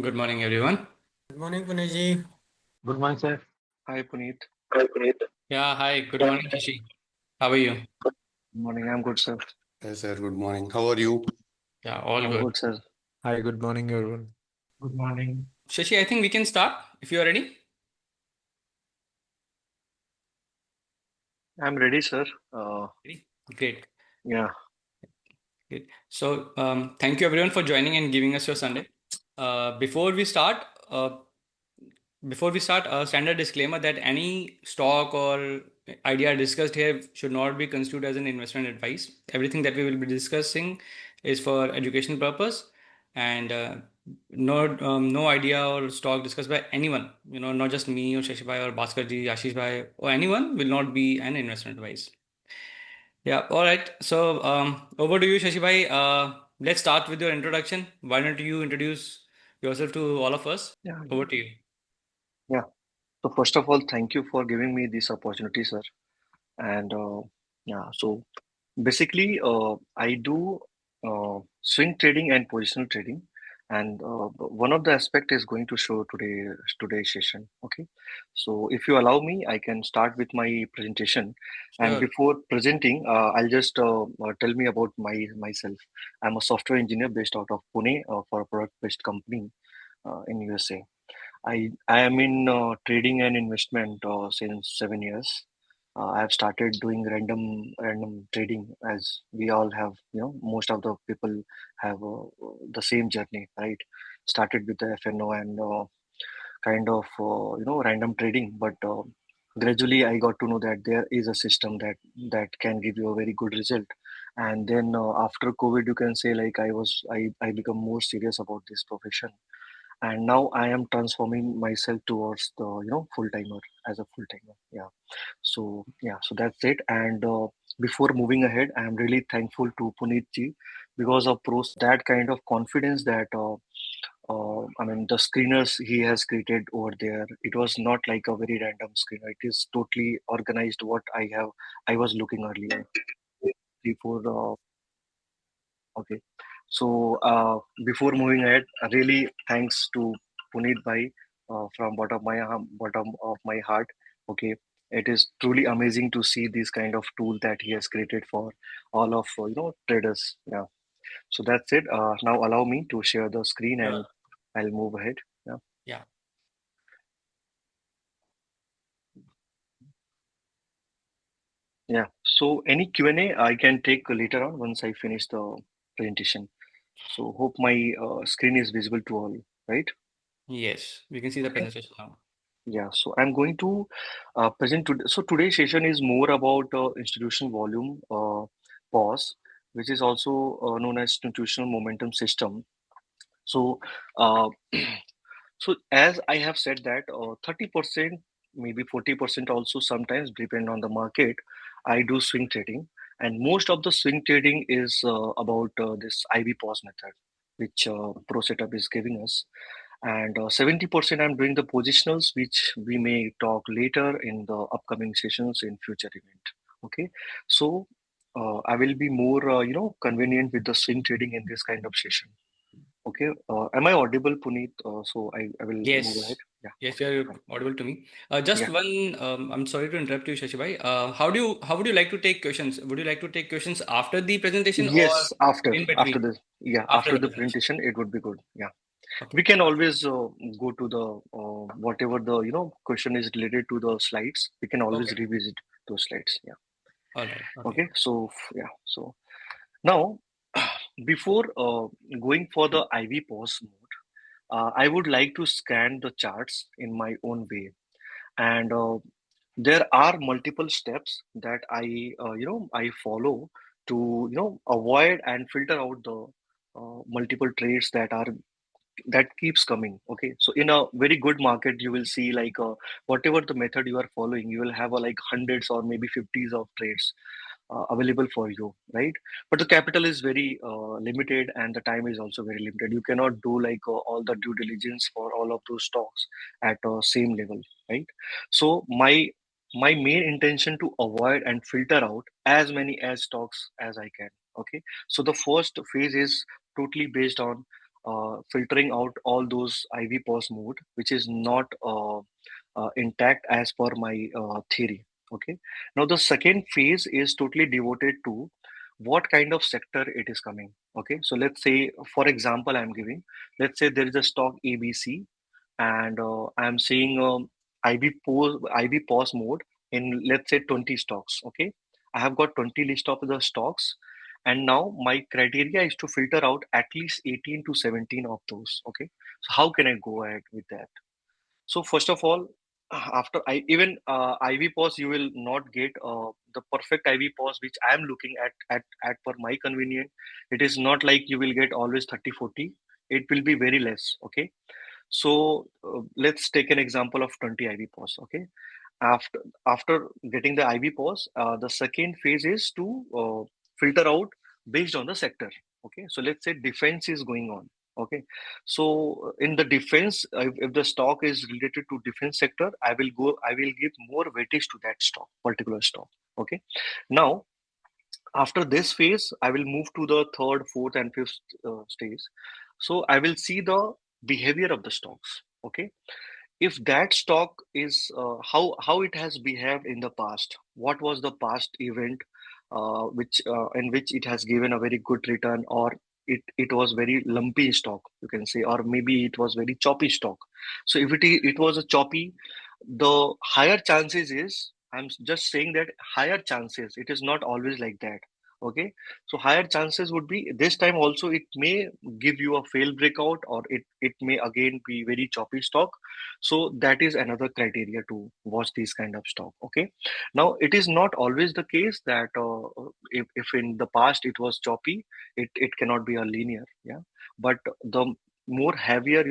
Good morning, everyone. Good morning, Puneji. Good morning, sir. Hi Puneet. Hi, Puneet. Yeah, hi. Good morning, Shashi. How are you? Good morning. I'm good, sir. Yes, sir. Good morning. How are you? Yeah, all I'm good. good, sir. Hi, good morning, everyone. Good morning. Shashi, I think we can start if you are ready. I'm ready, sir. Ready? Great. Yeah. Great. So, thank you everyone for joining and giving us your Sunday. Uh, before we start, uh, Before we start, a standard disclaimer that any stock or idea discussed here should not be construed as an investment advice. Everything that we will be discussing is for education purpose, and no idea or stock discussed by anyone. Not just me or Shashi Bhai or Bhaskar ji, Ashish Bhai or anyone will not be an investment advice. Yeah. All right. So over to you, Shashi Bhai. Let's start with your introduction. Why don't you introduce yourself to all of us? Yeah. Over to you. Yeah. So first of all, thank you for giving me this opportunity, sir. And yeah. So basically, I do swing trading and positional trading, and one of the aspect is going to show today's session. Okay, so if you allow me, I can start with my presentation. And Sure. before presenting, I'll just tell me about myself. I'm a software engineer based out of Pune for a product-based company in USA. I am in trading and investment since 7 years. I have started doing random trading as we all have. Most of the people have the same journey, right? Started with the FNO and kind of random trading, but gradually I got to know that there is a system that can give you a very good result. And then after COVID, you can say like I become more serious about this profession, and now I am transforming myself towards the full timer, as a full timer. Yeah. So yeah, so that's it. And before moving ahead, I am really thankful to Puneet ji because of pros that kind of confidence that I mean the screeners he has created over there. It was not like a very random screener. It is totally organized. What I was looking earlier before. Okay. So before moving ahead, really thanks to Puneet Bhai from bottom of my heart. Okay, it is truly amazing to see this kind of tool that he has created for all of traders. Yeah. So that's it. Now allow me to share the screen Sure. and I'll move ahead. Yeah. Yeah. Yeah. So any Q&A I can take later on once I finish the presentation. So hope my screen is visible to all, right? Yes, we can see the Okay. presentation now. Yeah, so I'm going to present today. So today's session is more about institutional volume pause, which is also known as institutional momentum system. So, uh, so as I have said that 30%, maybe 40% also sometimes depend on the market. I do swing trading, and most of the swing trading is about this IV pause method, which Pro Setup is giving us, and 70% I'm doing the positionals, which we may talk later in the upcoming sessions in future event. Okay, so I will be more convenient with the swing trading in this kind of session. Okay, am I audible, Puneet? So I will move ahead. Yes, Yeah. yes, you Okay, are fine. audible to me. Just Yeah. one, I'm sorry to interrupt you, Shashi Bhai. How would you like to take questions? Would you like to take questions after the presentation or Yes, after in after between? the yeah After after the the presentation. presentation, it would be good. Yeah, Okay. we can always go to the whatever the question is related to the slides. We can always Okay. revisit those slides. Yeah. All right. Okay. Okay. So yeah. So now, before going for the IV pause mode, I would like to scan the charts in my own way, and there are multiple steps that I follow to avoid and filter out the multiple trades that keeps coming. Okay, so in a very good market you will see like whatever the method you are following, you will have like hundreds or maybe 50s of trades available for you, right? But the capital is very limited and the time is also very limited. You cannot do like all the due diligence for all of those stocks at same level, right? So my main intention to avoid and filter out as many as stocks as I can. Okay, so the first phase is totally based on filtering out all those IV pause mode, which is not intact as per my theory. Okay. Now the second phase is totally devoted to what kind of sector it is coming. Okay. So let's say, for example, I'm giving, let's say there is a stock ABC, and I'm seeing IV pause mode in, let's say, 20 stocks. Okay. I have got 20 list of the stocks, and now my criteria is to filter out at least 18 to 17 of those. Okay. So how can I go ahead with that? So first of all, after I even IV pause, you will not get the perfect IV pause which I am looking at per my convenient. It is not like you will get always 30-40. It will be very less. Okay. So let's take an example of 20 IV pause. Okay. After getting the IV pause, the second phase is to filter out based on the sector. Okay. So let's say defense is going on. Okay. So in the defense, if the stock is related to defense sector, I will give more weightage to that stock, particular stock. Okay. Now, after this phase, I will move to the third, fourth, and fifth stage. So I will see the behavior of the stocks. Okay. If that stock is how it has behaved in the past, what was the past event which in which it has given a very good return, or it was very lumpy stock, you can say, or maybe it was very choppy stock. So if it was a choppy, the higher chances is, I'm just saying that higher chances, it is not always like that. Okay. So higher chances would be this time also, it may give you a fail breakout, or it may again be very choppy stock. So that is another criteria to watch these kind of stock. Okay. Now it is not always the case that if in the past it was choppy, it cannot be a linear. Yeah. But the more heavier,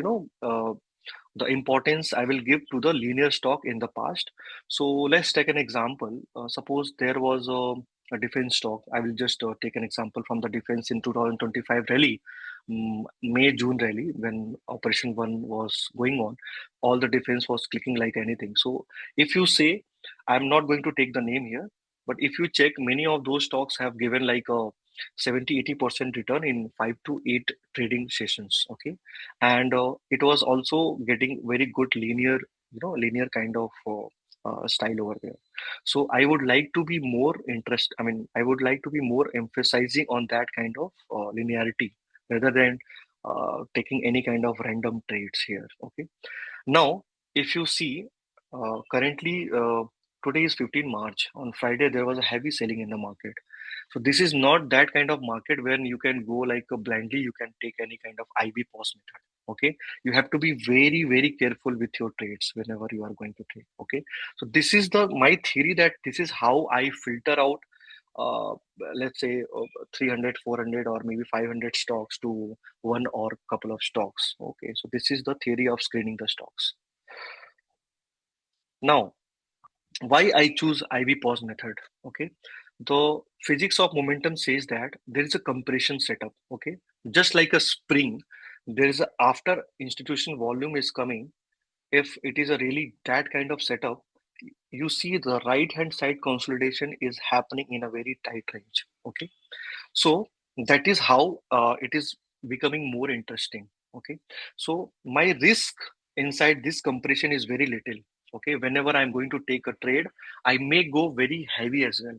the importance I will give to the linear stock in the past. So let's take an example. Suppose there was a defense stock. I will just take an example from the defense in 2025 rally, May June rally, when Operation One was going on. All the defense was clicking like anything. So if you say, I'm not going to take the name here, but if you check, many of those stocks have given like a 70-80% return in 5 to 8 trading sessions. Okay. And it was also getting very good linear, linear kind of style over there. So I would like to be more I would like to be more emphasizing on that kind of linearity, rather than taking any kind of random trades here. Okay. Now, if you see, currently, today is 15 March. On Friday, there was a heavy selling in the market. So this is not that kind of market where you can go like blindly, you can take any kind of IV pause method. Okay. You have to be very, very careful with your trades whenever you are going to trade. Okay. So this is my theory, that this is how I filter out, uh, let's say 300, 400, or maybe 500 stocks to one or couple of stocks. Okay. So this is the theory of screening the stocks. Now, why I choose IV pause method? Okay. The physics of momentum says that there is a compression setup. Okay. Just like a spring, there is after institution volume is coming, if it is a really that kind of setup, you see the right hand side consolidation is happening in a very tight range. Okay. So that is how it is becoming more interesting. Okay. So my risk inside this compression is very little. Okay. Whenever I'm going to take a trade, I may go very heavy as well.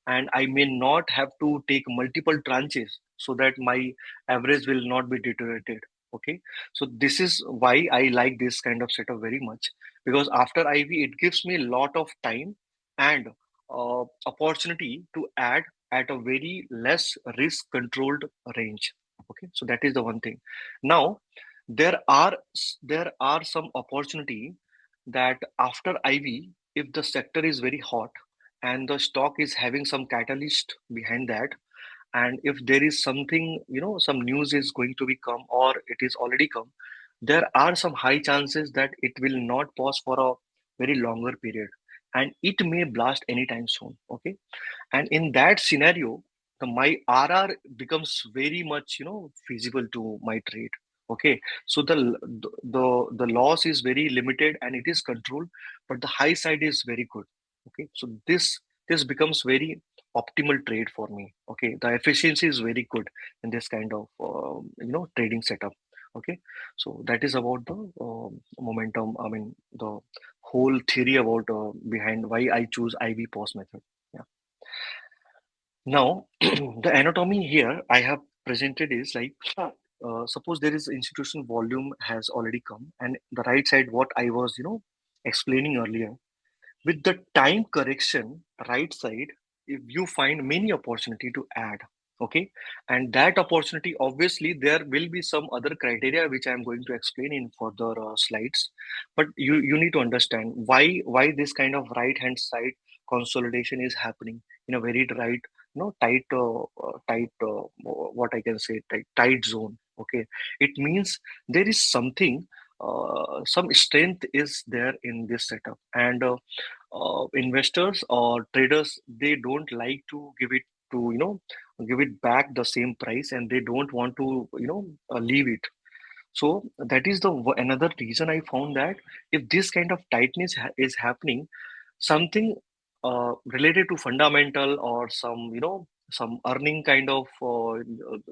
And I may not have to take multiple tranches, so that my average will not be deteriorated. Okay. So this is why I like this kind of setup very much, because after IV, it gives me a lot of time and opportunity to add at a very less risk controlled range. Okay. So that is the one thing. Now, there are some opportunity that after IV, if the sector is very hot and the stock is having some catalyst behind that, and if there is something, some news is going to be come, or it is already come, there are some high chances that it will not pause for a very longer period, and it may blast anytime soon. Okay. And in that scenario, my RR becomes very much, feasible to my trade. Okay. So the loss is very limited and it is controlled, but the high side is very good. Okay. So this becomes very optimal trade for me. Okay. The efficiency is very good in this kind of trading setup. Okay, so that is about the momentum. I mean, the whole theory about behind why I choose IV pause method. Yeah. Now, the anatomy here I have presented is like, suppose there is institution volume has already come, and the right side what I was explaining earlier, with the time correction right side, if you find many opportunity to add. Okay, and that opportunity, obviously there will be some other criteria which I am going to explain in further slides, but you need to understand why this kind of right hand side consolidation is happening in a very right, tight what I can say, tight zone. Okay, it means there is something, some strength is there in this setup, and investors or traders, they don't like to give it to, give it back the same price, and they don't want to, leave it. So that is the another reason I found that if this kind of tightness is happening, something related to fundamental or some, some earning kind of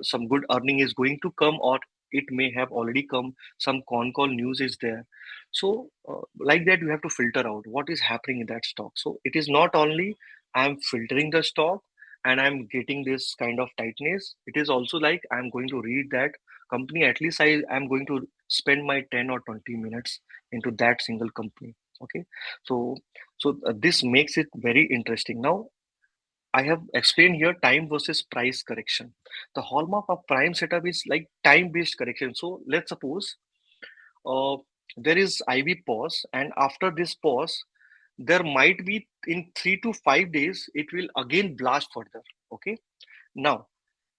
some good earning is going to come, or it may have already come, some con call news is there. So like that, you have to filter out what is happening in that stock. So it is not only I'm filtering the stock and I'm getting this kind of tightness, it is also like I'm going to read that company, at least I'm going to spend my 10 or 20 minutes into that single company. Okay, so this makes it very interesting. Now I have explained here time versus price correction. The hallmark of prime setup is like time based correction. So let's suppose uh, there is IV pause, and after this pause there might be in 3 to 5 days it will again blast further. Okay, now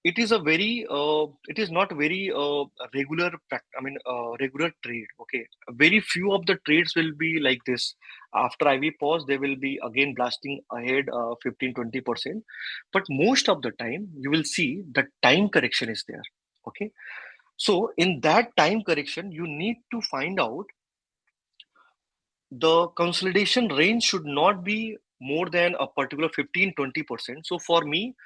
it is a very it is not very regular regular trade. Okay, very few of the trades will be like this. After IV pause they will be again blasting ahead 15-20%, but most of the time you will see the time correction is there. Okay, so in that time correction you need to find out the consolidation range should not be more than a particular 15-20%. So for me,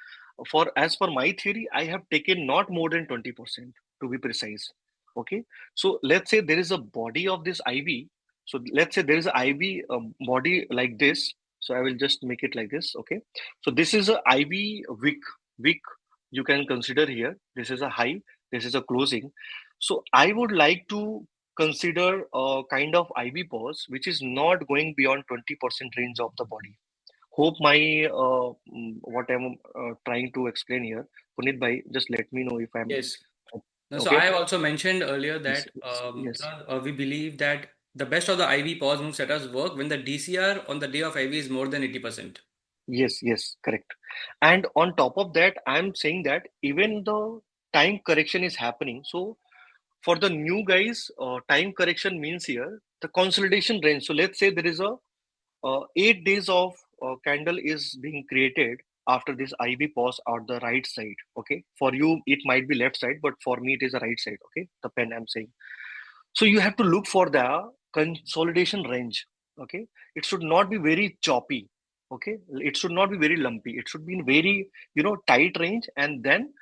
for as per my theory, I have taken not more than 20% to be precise. Okay, so let's say there is a body of this IV. So let's say there is a IV body like this. So I will just make it like this. Okay, so this is a IV wick you can consider here. This is a high, this is a closing. So I would like to consider a kind of IV pause which is not going beyond 20% range of the body. Hope my what I'm trying to explain here, Puneet bhai, just let me know if I'm Yes. No, so okay. I have also mentioned earlier Yes, that yes, yes, we believe that the best of the IV pause move setups work when the DCR on the day of IV is more than 80%. yes, yes, correct. And on top of that, I'm saying that even the time correction is happening. So for the new guys, time correction means here the consolidation range. So let's say there is a 8 days of candle is being created after this IV pause on the right side. Okay, for you it might be left side, but for me it is the right side. Okay, the pen I'm saying. So you have to look for the consolidation range. Okay, it should not be very choppy. Okay, it should not be very lumpy. It should be in very tight range, and then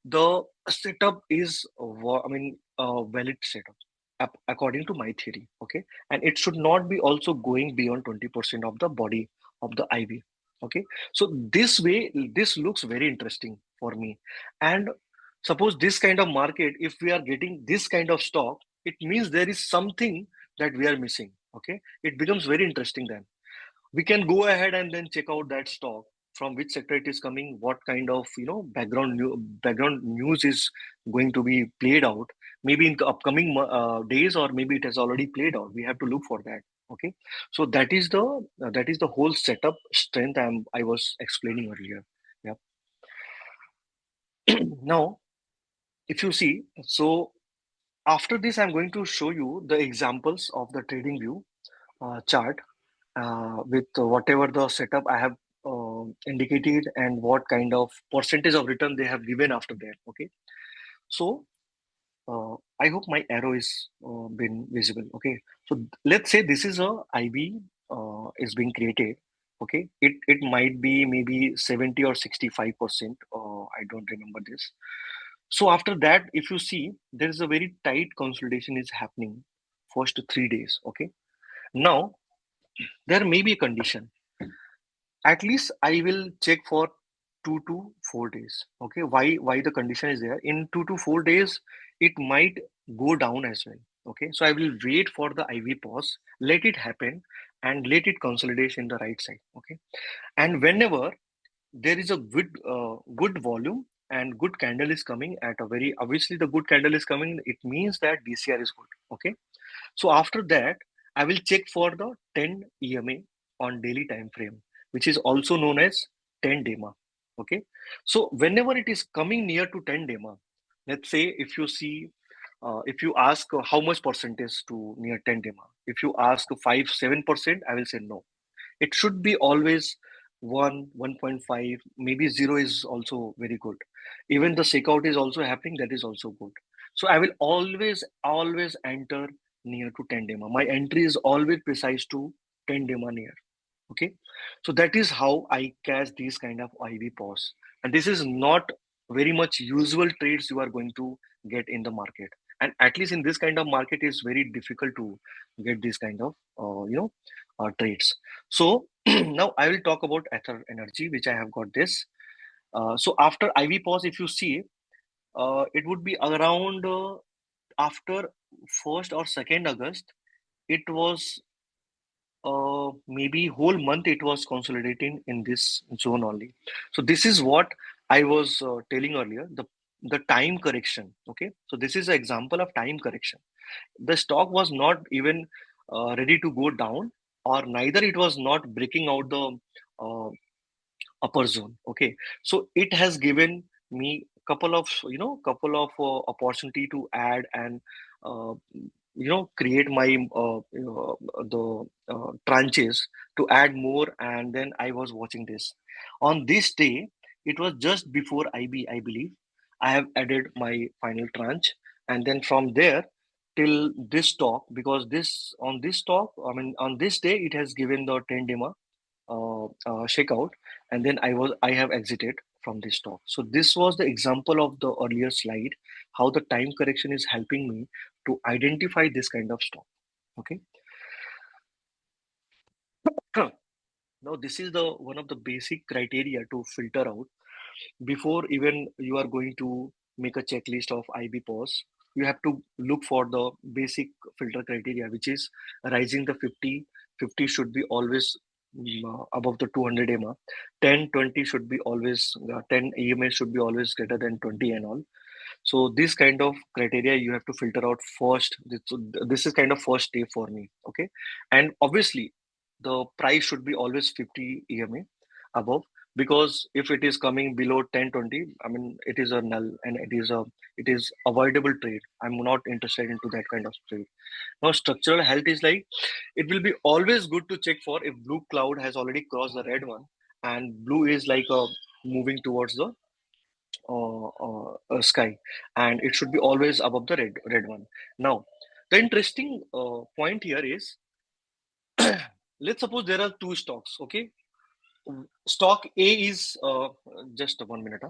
the setup is valid setup according to my theory. Okay, and it should not be also going beyond 20% of the body of the IV. Okay, so this way this looks very interesting for me. And suppose this kind of market, if we are getting this kind of stock, it means there is something that we are missing. Okay, it becomes very interesting. Then we can go ahead and then check out that stock, from which sector it is coming, what kind of background news is going to be played out, maybe in the upcoming days, or maybe it has already played out. We have to look for that. Okay, so that is the whole setup strength I was explaining earlier. Yeah. Now if you see, so after this I'm going to show you the examples of the trading view chart with whatever the setup I have indicated, and what kind of percentage of return they have given after that. Okay, so I hope my arrow is been visible. Okay, so let's say this is a IB is being created. Okay, it might be maybe 70 or 65%. I don't remember this. So after that, if you see, there is a very tight consolidation is happening first 3 days. Okay. Now there may be a condition. At least I will check for 2 to 4 days. Okay. Why the condition is there? In 2 to 4 days, it might go down as well. Okay. So I will wait for the IV pause, let it happen, and let it consolidate in the right side. Okay. And whenever there is a good volume and good candle is coming at a very obviously the good candle is coming, it means that DCR is good. Okay. So after that, I will check for the 10 EMA on daily time frame, which is also known as 10 DEMA. Okay. So whenever it is coming near to 10 DEMA, let's say if you see, if you ask how much percentage to near 10 DEMA, if you ask 5-7%, I will say no. It should be always 1, 1.5, maybe 0 is also very good. Even the checkout is also happening, that is also good. So I will always enter near to 10 DEMA. My entry is always precise to 10 DEMA near. Okay. So that is how I catch these kind of IV pause. And this is not very much usual trades you are going to get in the market. And at least in this kind of market, it's very difficult to get this kind of trades. So now I will talk about Ether Energy, which I have got this. So after IV pause, if you see, it would be around after 1st or 2nd August, it was maybe whole month it was consolidating in this zone only. So this is what I was telling earlier, the time correction. Okay, so this is an example of time correction. The stock was not even ready to go down, or neither it was not breaking out the uh, upper zone. Okay, so it has given me couple of opportunity to add and uh, create my the tranches to add more, and then I was watching this on this day. It was just before I believe I have added my final tranche, and then from there till this stock, because this on this stock, I mean on this day it has given the 10 dema checkout, and then I have exited from this stock. So this was the example of the earlier slide, how the time correction is helping me to identify this kind of stock. Okay. Now this is the one of the basic criteria to filter out before even you are going to make a checklist of IB pause. You have to look for the basic filter criteria, which is rising the 50. 50 should be always above the 200 EMA. 10, 20 should be always 10 EMA should be always greater than 20 and all. So this kind of criteria you have to filter out first. This is kind of first step for me. Okay. And obviously the price should be always 50 EMA above, because if it is coming below 10, 20, I mean it is a null and it is avoidable trade. I'm not interested into that kind of trade. Now structural health is like, it will be always good to check for if blue cloud has already crossed the red one, and blue is like moving towards the sky, and it should be always above the red one. Now the interesting point here is, let's suppose there are two stocks. Okay. Stock A is just 1 minute.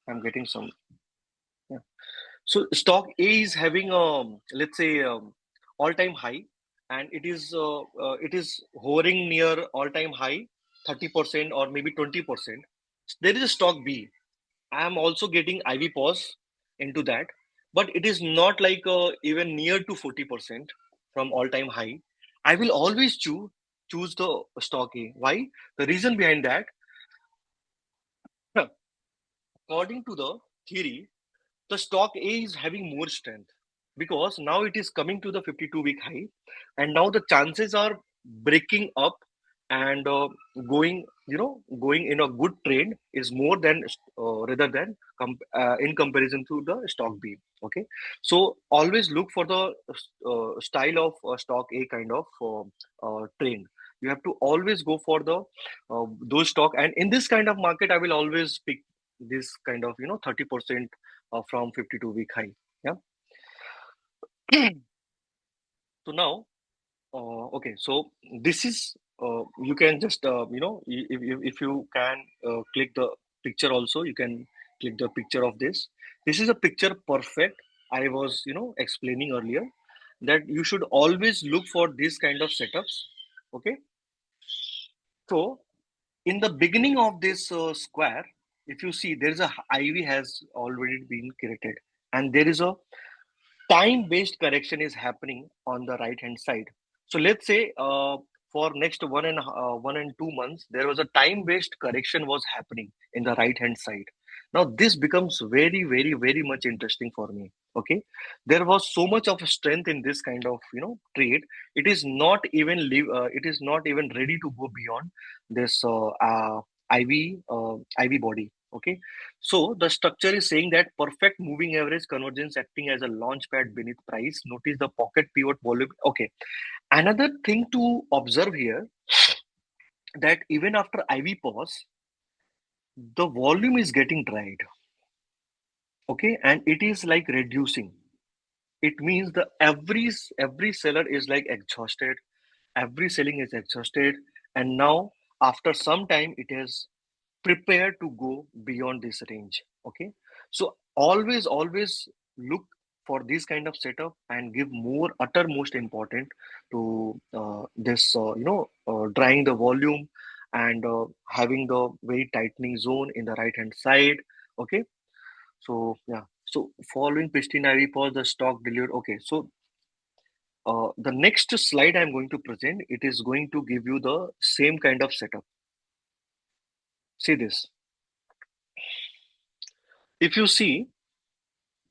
I'm getting some. Yeah. So stock A is having let's say all-time high, and it is hovering near all-time high 30% or maybe 20%. There is a stock B. I am also getting IV pause into that, but it is not like even near to 40% from all-time high. I will always choose the stock A. Why? The reason behind that, according to the theory, the stock A is having more strength, because now it is coming to the 52-week high, and now the chances are breaking up and going in a good trend is more than rather than in comparison to the stock B. Okay, so always look for the style of stock A kind of trend. You have to always go for the those stock, and in this kind of market I will always pick this kind of 30% from 52-week high. Yeah. So now, okay, so this is you can just if you can click the picture also, you can click the picture of this. This is a picture perfect. I was, explaining earlier that you should always look for this kind of setups. Okay. So in the beginning of this square, if you see, there is a IV has already been created, and there is a time based correction is happening on the right hand side. So let's say for next 1 and 2 months there was a time based correction was happening in the right hand side. Now this becomes very very very much interesting for me. Okay, there was so much of strength in this kind of trade. It is not even it is not even ready to go beyond this IV body. Okay, so the structure is saying that perfect moving average convergence acting as a launch pad beneath price. Notice the pocket pivot volume. Okay. Another thing to observe here, that even after IV pause, the volume is getting dried. Okay. And it is like reducing. It means the every seller is like exhausted. Every selling is exhausted. And now after some time it has prepare to go beyond this range. Okay, so always look for this kind of setup and give more uttermost important to this drying the volume and having the very tightening zone in the right hand side. Okay, so yeah, so following pristine IV pause, the stock delivered. Okay, so the next slide I'm going to present, it is going to give you the same kind of setup. See this. If you see,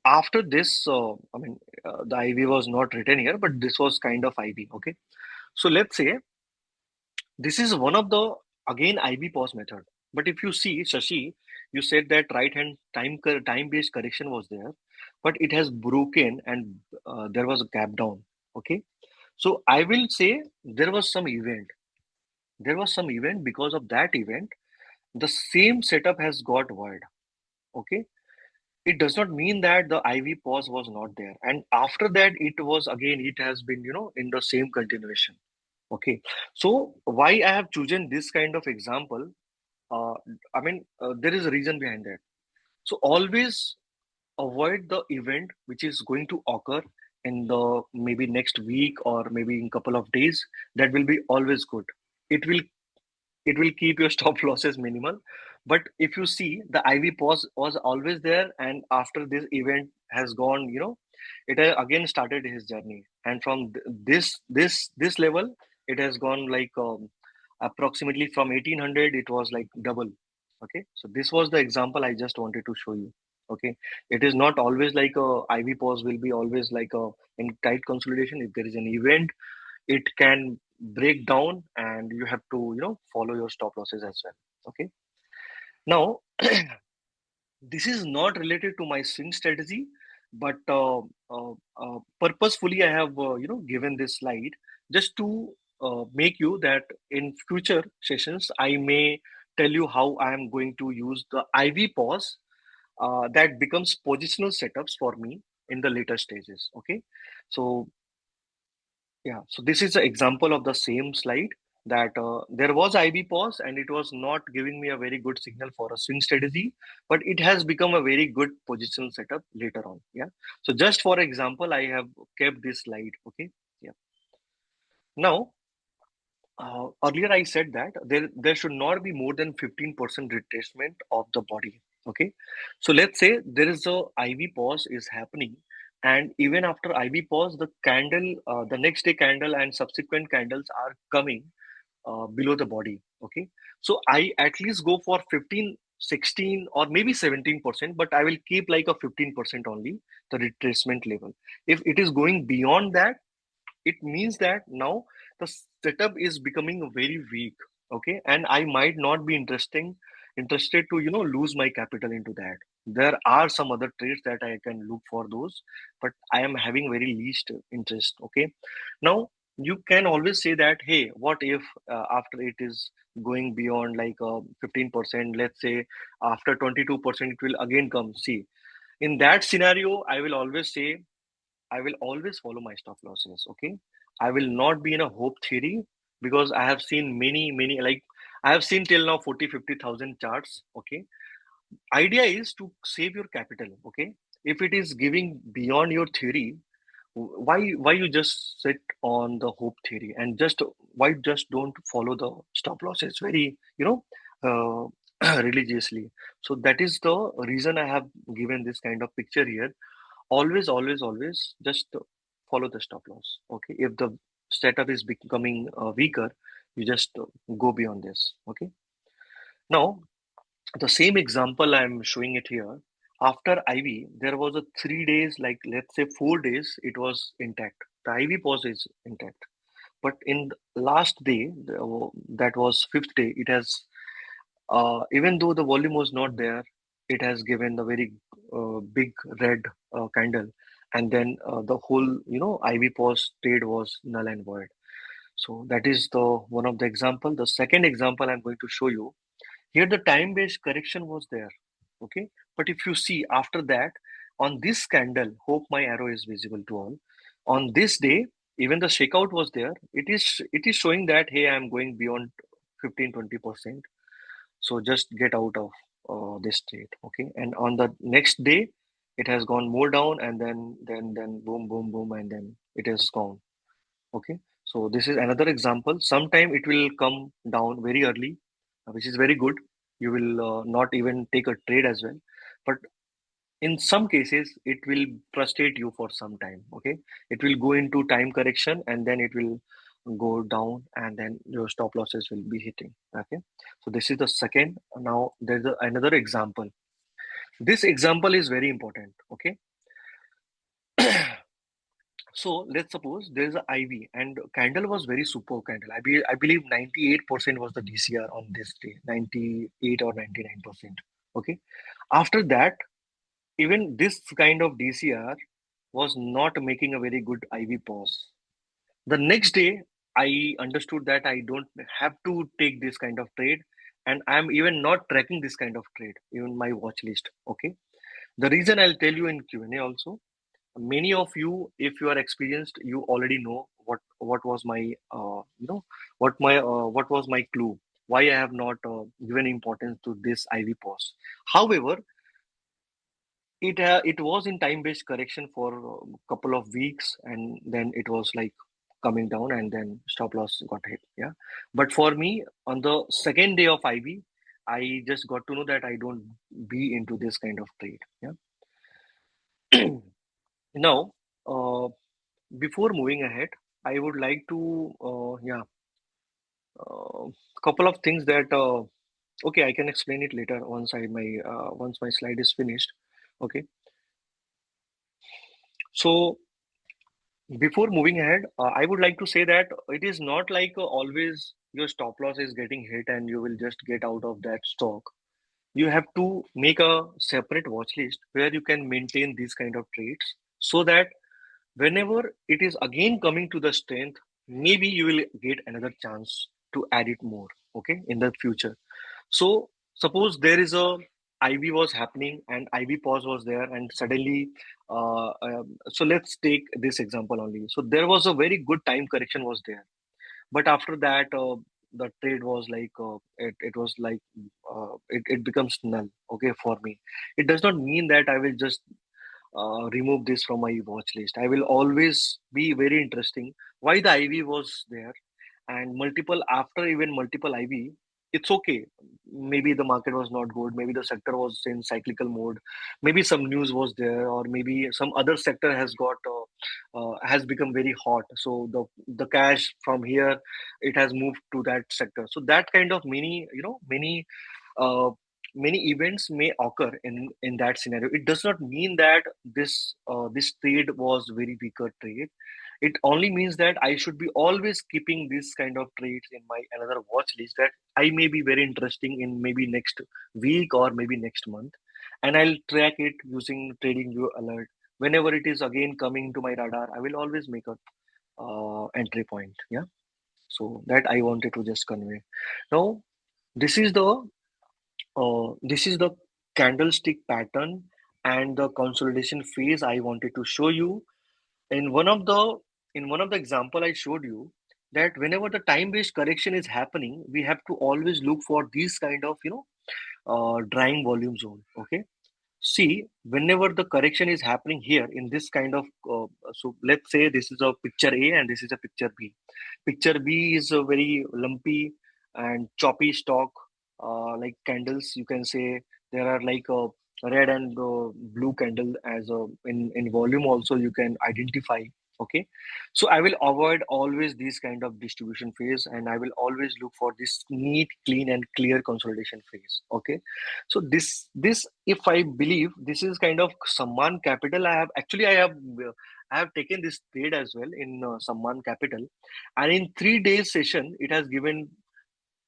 after this, the IV was not written here, but this was kind of IV. Okay, so let's say this is one of the again IV pause method. But if you see, Shashi, you said that right hand time based correction was there, but it has broken and there was a gap down. Okay, so I will say there was some event. There was some event. Because of that event, the same setup has got void. Okay, it does not mean that the IV pause was not there. And after that, it was again, it has been, in the same continuation. Okay. So why I have chosen this kind of example? Uh, there is a reason behind that. So always avoid the event which is going to occur in the maybe next week or maybe in couple of days. That will be always good. It will it will keep your stop losses minimal. But if you see, the IV pause was always there, and after this event has gone, it has again started his journey. And from this level, it has gone like approximately from 1800, it was like double. Okay, so this was the example I just wanted to show you. Okay, it is not always like a IV pause will be always like a in tight consolidation. If there is an event, it can break down and you have to follow your stop losses as well. Okay, now this is not related to my swing strategy, but purposefully I have given this slide just to make you that in future sessions I may tell you how I am going to use the IV pause that becomes positional setups for me in the later stages. Okay, so yeah, so this is an example of the same slide that there was IB pause and it was not giving me a very good signal for a swing strategy, but it has become a very good positional setup later on. Yeah. So just for example, I have kept this slide. Okay. Yeah. Now, earlier I said that there should not be more than 15% retracement of the body. Okay. So let's say there is a IV pause is happening, and even after IV pause, the candle, the next day candle and subsequent candles are coming below the body. Okay. So I at least go for 15, 16, or maybe 17%, but I will keep like a 15% only the retracement level. If it is going beyond that, it means that now the setup is becoming very weak. Okay, and I might not be interested to lose my capital into that. There are some other trades that I can look for those, but I am having very least interest. Okay, now you can always say that, hey, what if after it is going beyond like 15%, let's say after 22% it will again come. See, in that scenario I will always say I will always follow my stop losses. Okay. I will not be in a hope theory, because I have seen many, many, like I have seen till now 40, 50,000 charts. Okay. idea is to save your capital. Okay, if it is giving beyond your theory, why you just sit on the hope theory and just why just don't follow the stop losses very religiously. So that is the reason I have given this kind of picture here. Always just follow the stop loss. Okay, if the setup is becoming weaker, you just go beyond this. Okay, now the same example I'm showing it here. After IV, there was a 3 days, like let's say 4 days, it was intact. The IV pause is intact. But in the last day, that was fifth day, it has, even though the volume was not there, it has given the very big red candle. And then the whole, IV pause trade was null and void. So that is the one of the example. The second example I'm going to show you here, the time-based correction was there. Okay. But if you see after that, on this candle, hope my arrow is visible to all. On this day, even the shakeout was there. It is showing that, hey, I'm going beyond 15-20%. So just get out of this trade. Okay. And on the next day, it has gone more down and then boom, boom, boom, and then it is gone. Okay, so this is another example. Sometime it will come down very early, which is very good. You will not even take a trade as well. But in some cases, it will frustrate you for some time. Okay, it will go into time correction and then it will go down and then your stop losses will be hitting. Okay, so this is the second. Now there's another example. This example is very important. Okay, so let's suppose there is a IV and candle was very super candle. I believe 98% was the DCR on this day, 98 or 99%. Okay. After that, even this kind of DCR was not making a very good IV pause. The next day, I understood that I don't have to take this kind of trade, and I'm even not tracking this kind of trade, even my watch list. Okay. The reason I'll tell you in Q&A also. Many of you, if you are experienced, you already know what was my what was my clue, why I have not given importance to this IV pause. However, it was in time based correction for a couple of weeks and then it was like coming down and then stop loss got hit. Yeah, but for me, on the second day of IV, I just got to know that I don't be into this kind of trade. Yeah. Now, before moving ahead, I would like to, couple of things that, okay, I can explain it later once my slide is finished. Okay, so before moving ahead, I would like to say that it is not like always your stop loss is getting hit and you will just get out of that stock. You have to make a separate watch list where you can maintain these kind of trades so that whenever it is again coming to the strength, maybe you will get another chance to add it more, okay, in the future. So suppose there is a IV was happening and IV pause was there and suddenly so let's take this example only. So there was a very good time correction was there, but after that the trade was like it was like it becomes null, okay, for me. It does not mean that I will just remove this from my watch list. I will always be very interesting why the IV was there and multiple after even multiple IV. It's okay. Maybe the market was not good. Maybe the sector was in cyclical mode. Maybe some news was there, or maybe some other sector has become very hot. So the cash from here it has moved to that sector. So that kind of uh, many events may occur in that scenario. It does not mean that this trade was very weaker trade. It only means that I should be always keeping this kind of trades in my another watch list that I may be very interesting in maybe next week or maybe next month, and I'll track it using trading view alert. Whenever it is again coming to my radar, I will always make a entry point. Yeah, so that I wanted to just convey. Now this is the candlestick pattern and the consolidation phase I wanted to show you. In one of the example I showed you, that whenever the time-based correction is happening, we have to always look for these kind of, drying volume zone. Okay. See, whenever the correction is happening here in this kind of, so let's say this is a picture A and this is a picture B. Picture B is a very lumpy and choppy stock, like candles. You can say there are like a red and blue candle as a in volume also you can identify. Okay, so I will avoid always this kind of distribution phase, and I will always look for this neat, clean, and clear consolidation phase. Okay, so this if I believe this is kind of Samman Capital, I have taken this trade as well in Samman Capital, and in 3 days session it has given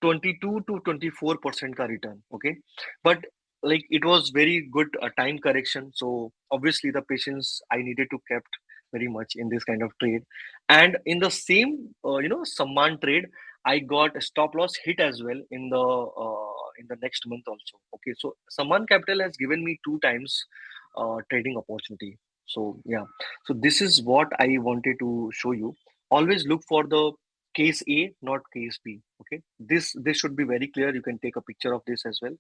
22 to 24% ka return. Okay, but like it was very good time correction, so obviously the patience I needed to kept very much in this kind of trade. And in the same Samman trade, I got a stop loss hit as well in the next month also. Okay, so Samman Capital has given me two times trading opportunity. So yeah, so this is what I wanted to show you. Always look for the case A, not case B. Okay, this should be very clear. You can take a picture of this as well.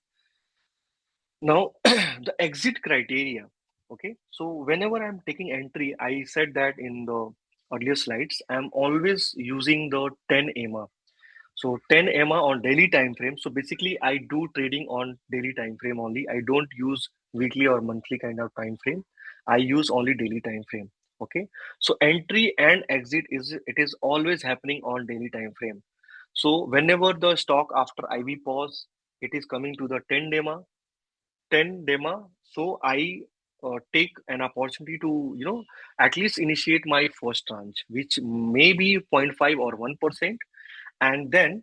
Now, the exit criteria. Okay, so whenever I'm taking entry, I said that in the earlier slides, I'm always using the 10 EMA. So 10 EMA on daily time frame. So basically, I do trading on daily time frame only. I don't use weekly or monthly kind of time frame. I use only daily time frame. Okay. So entry and exit is always happening on daily time frame. So whenever the stock after IV pause, it is coming to the 10 dema. So I take an opportunity to at least initiate my first tranche, which may be zero point 0.5 or 1%, and then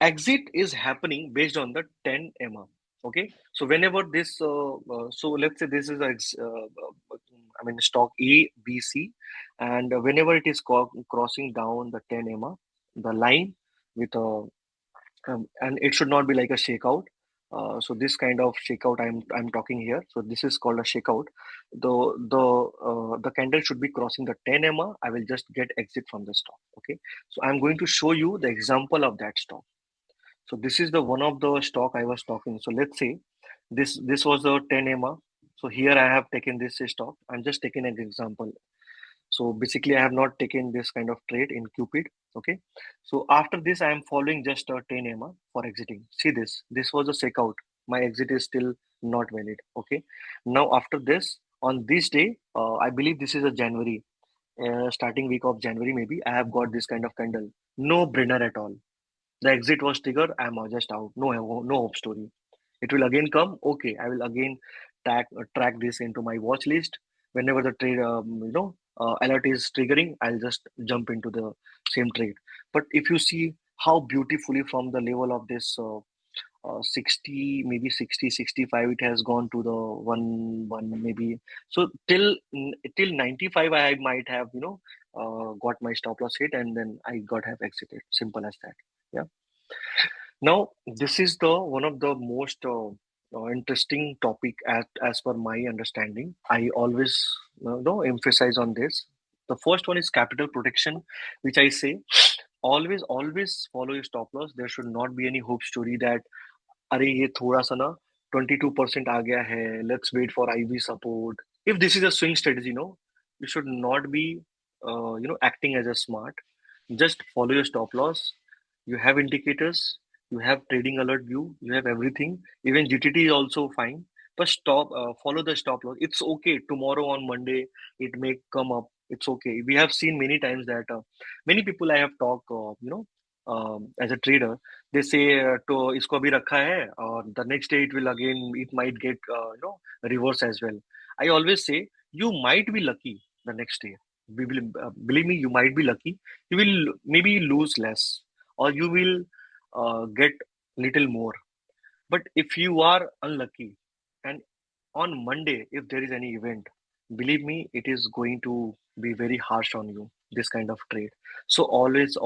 exit is happening based on the 10 EMA. Okay, so whenever this so let's say this is I mean stock A, B, C, and whenever it is crossing down the 10 EMA, the line with a and it should not be like a shakeout. So this kind of shakeout I'm talking here. So this is called a shakeout. The candle should be crossing the 10 EMA. I will just get exit from the stock. Okay, so I'm going to show you the example of that stock. So this is the one of the stock I was talking. So let's say this was the 10 EMA. So here I have taken this stock. I'm just taking an example. So basically I have not taken this kind of trade in Cupid. Okay. So after this I am following just a 10 EMA for exiting. See this. This was a sec out. My exit is still not valid. Okay. Now after this on this day, I believe this is a January, starting week of January maybe. I have got this kind of candle. No brainer at all. The exit was triggered. I'm just out. No hope story. It will again come. Okay, I will again track this into my watch list. Whenever the trade, alert is triggering, I'll just jump into the same trade. But if you see how beautifully from the level of this 60, maybe 60, 65, it has gone to the one maybe. So till 95, I might have got my stop loss hit, and then I got have exited. Simple as that. Yeah. Now, this is the one of the most interesting topic as per my understanding. I always emphasize on this. The first one is capital protection, which I say always follow your stop loss. There should not be any hope story that अरे ये थोड़ा सा ना 22% आ गया है, let's wait for IV support. If this is a swing strategy, you should not be acting as a smart. Just follow your stop loss. You have indicators, you have trading alert view, you have everything. Even GTT is also fine. But follow the stop loss. It's okay. Tomorrow on Monday, it may come up. It's okay. We have seen many times that many people I have talked, as a trader, they say तो इसको अभी रखा है और the next day it might get reverse as well. I always say you might be lucky the next day. Believe me, you might be lucky. You will maybe lose less, or you will get little more. But if you are unlucky, and on Monday, if there is any event, believe me, it is going to be very harsh on you. This kind of trade. So always.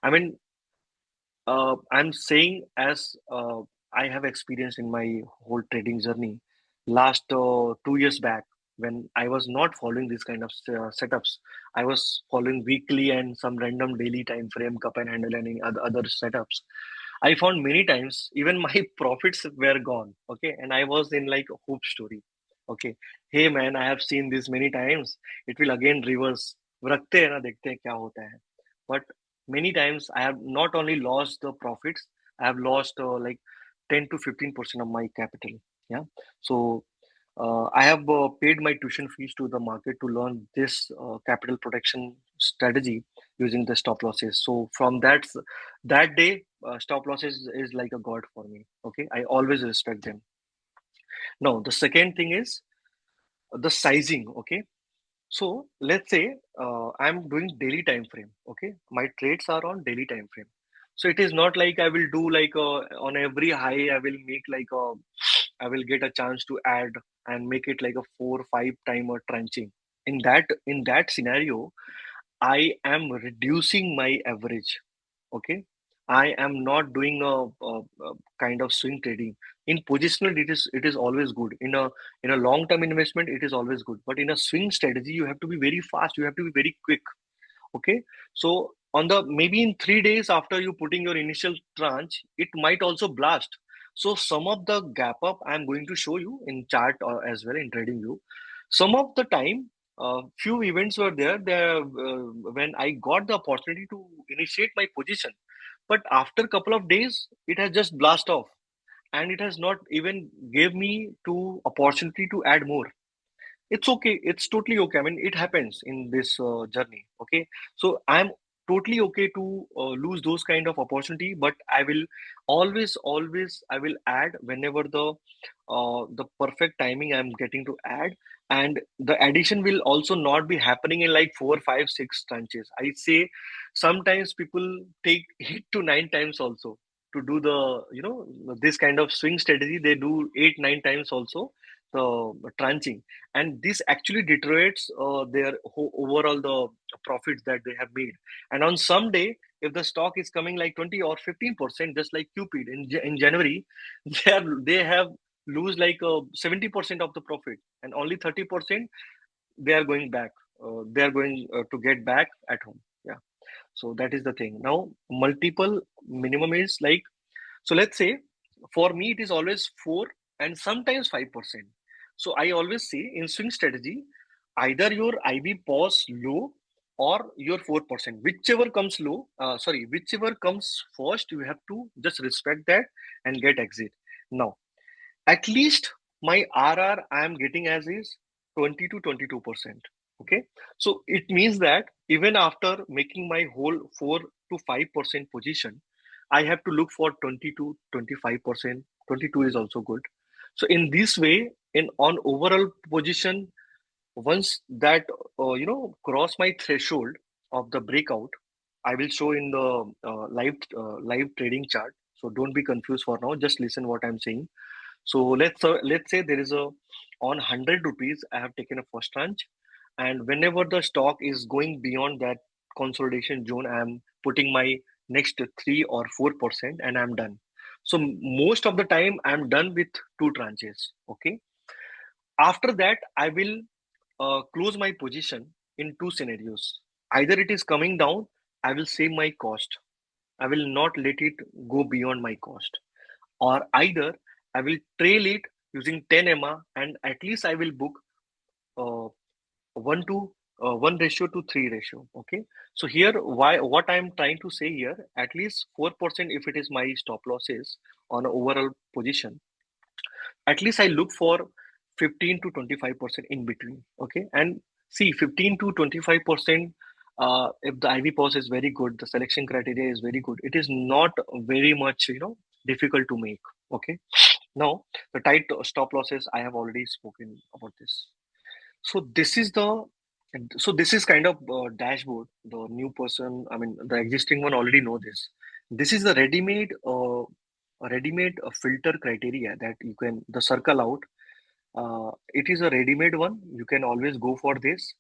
I mean, I'm saying as I have experienced in my whole trading journey. Last 2 years back, when I was not following these kind of setups. I was following weekly and some random daily time frame, cup and handle, and any other setups. I found many times even my profits were gone. Okay, and I was in like a hope story. Okay, hey man, I have seen this many times. It will again reverse. रखते हैं ना देखते हैं क्या होता है. But many times I have not only lost the profits, I have lost like 10 to 15% of my capital. Yeah, so I have paid my tuition fees to the market to learn this capital protection strategy using the stop losses. So from that day, stop losses is like a god for me. Okay, I always respect them. Now the second thing is the sizing. Okay, so let's say I'm doing daily time frame. Okay, my trades are on daily time frame. So it is not like I will do like on every high I will make like a I will get a chance to add and make it like a 4 or 5 timer tranching. In that scenario, I am reducing my average. Okay, I am not doing a kind of swing trading. In positional, it is always good. In a long term investment, it is always good. But in a swing strategy, you have to be very fast. You have to be very quick. Okay, so on the maybe in 3 days after you putting your initial tranche, it might also blast. So some of the gap up I'm going to show you in chart or as well in trading view. Some of the time, few events were there when I got the opportunity to initiate my position, but after a couple of days it has just blast off, and it has not even gave me to opportunity to add more. It's okay, it's totally okay. I mean, it happens in this journey. Okay, so I'm totally okay to lose those kind of opportunity, but I will always I will add whenever the perfect timing I'm getting to add. And the addition will also not be happening in like 4, 5, 6 tranches. I say sometimes people take 8 to 9 times also to do the this kind of swing strategy. They do 8, 9 times also the tranching, and this actually deteriorates their overall the profits that they have made. And on some day, if the stock is coming like 20 or 15%, just like Cupid in January, they have lose like 70% of the profit, and only 30% they are going back. They are going to get back at home. Yeah. So that is the thing. Now, multiple minimum is like, so let's say for me it is always 4 and sometimes 5%. So I always say in swing strategy, either your IB pause low or your 4%, whichever comes low, sorry, whichever comes first, you have to just respect that and get exit. Now, at least my RR I am getting as is 20 to 22%. Okay, so it means that even after making my whole 4 to 5% position, I have to look for 20 to 25%. 22 is also good. So in this way, in on overall position, once that cross my threshold of the breakout, I will show in the live trading chart. So don't be confused for now. Just listen what I'm saying. So let's say there is a on 100 rupees I have taken a first tranche, and whenever the stock is going beyond that consolidation zone, I am putting my next 3 or 4%, and I'm done. So most of the time I'm done with two tranches. Okay. After that, I will close my position in two scenarios. Either it is coming down, I will save my cost. I will not let it go beyond my cost, or either I will trail it using 10 MA, and at least I will book uh, 1 to 1 ratio to 3 ratio. Okay. So here, why what I'm trying to say here, at least 4% if it is my stop losses on an overall position, at least I look for 15 to 25% in between. Okay. And see, 15 to 25%, if the IV pause is very good, the selection criteria is very good, it is not very much, difficult to make. Okay. Now, the tight stop losses, I have already spoken about this. So this is kind of dashboard. The new person, I mean, the existing one already know this. This is the ready-made filter criteria that you can the circle out. It is a ready-made one. You can always go for this.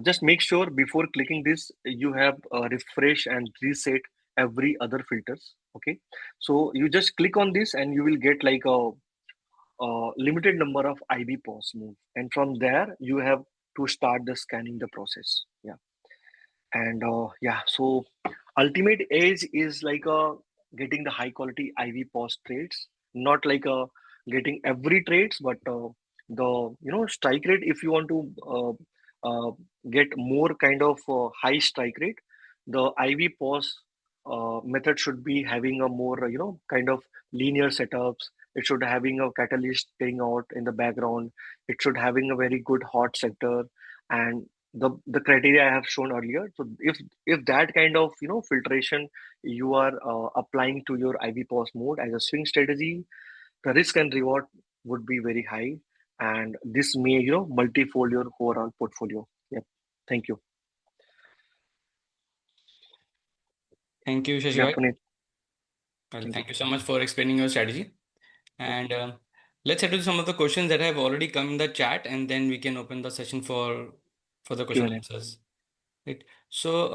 Just make sure before clicking this, you have refresh and reset every other filters. Okay, so you just click on this and you will get like a limited number of IV pause move, and from there you have to start the scanning the process. Yeah, and yeah, so ultimate edge is like getting the high quality IV pause trades, not like getting every trades, but the strike rate. If you want to get more kind of high strike rate, the IV pause method should be having a more kind of linear setups. It should having a catalyst playing out in the background. It should having a very good hot sector, and the criteria I have shown earlier. So if that kind of filtration you are applying to your IV pause mode as a swing strategy, the risk and reward would be very high, and this may multifold your overall portfolio. Yep. Thank you. Thank you, Shashi Yeah, bhai. Puneet. Well, Thank you. thank you so much for explaining your strategy. Yep. And let's head to some of the questions that have already come in the chat, and then we can open the session for the question and Q&A. answers. Right. So,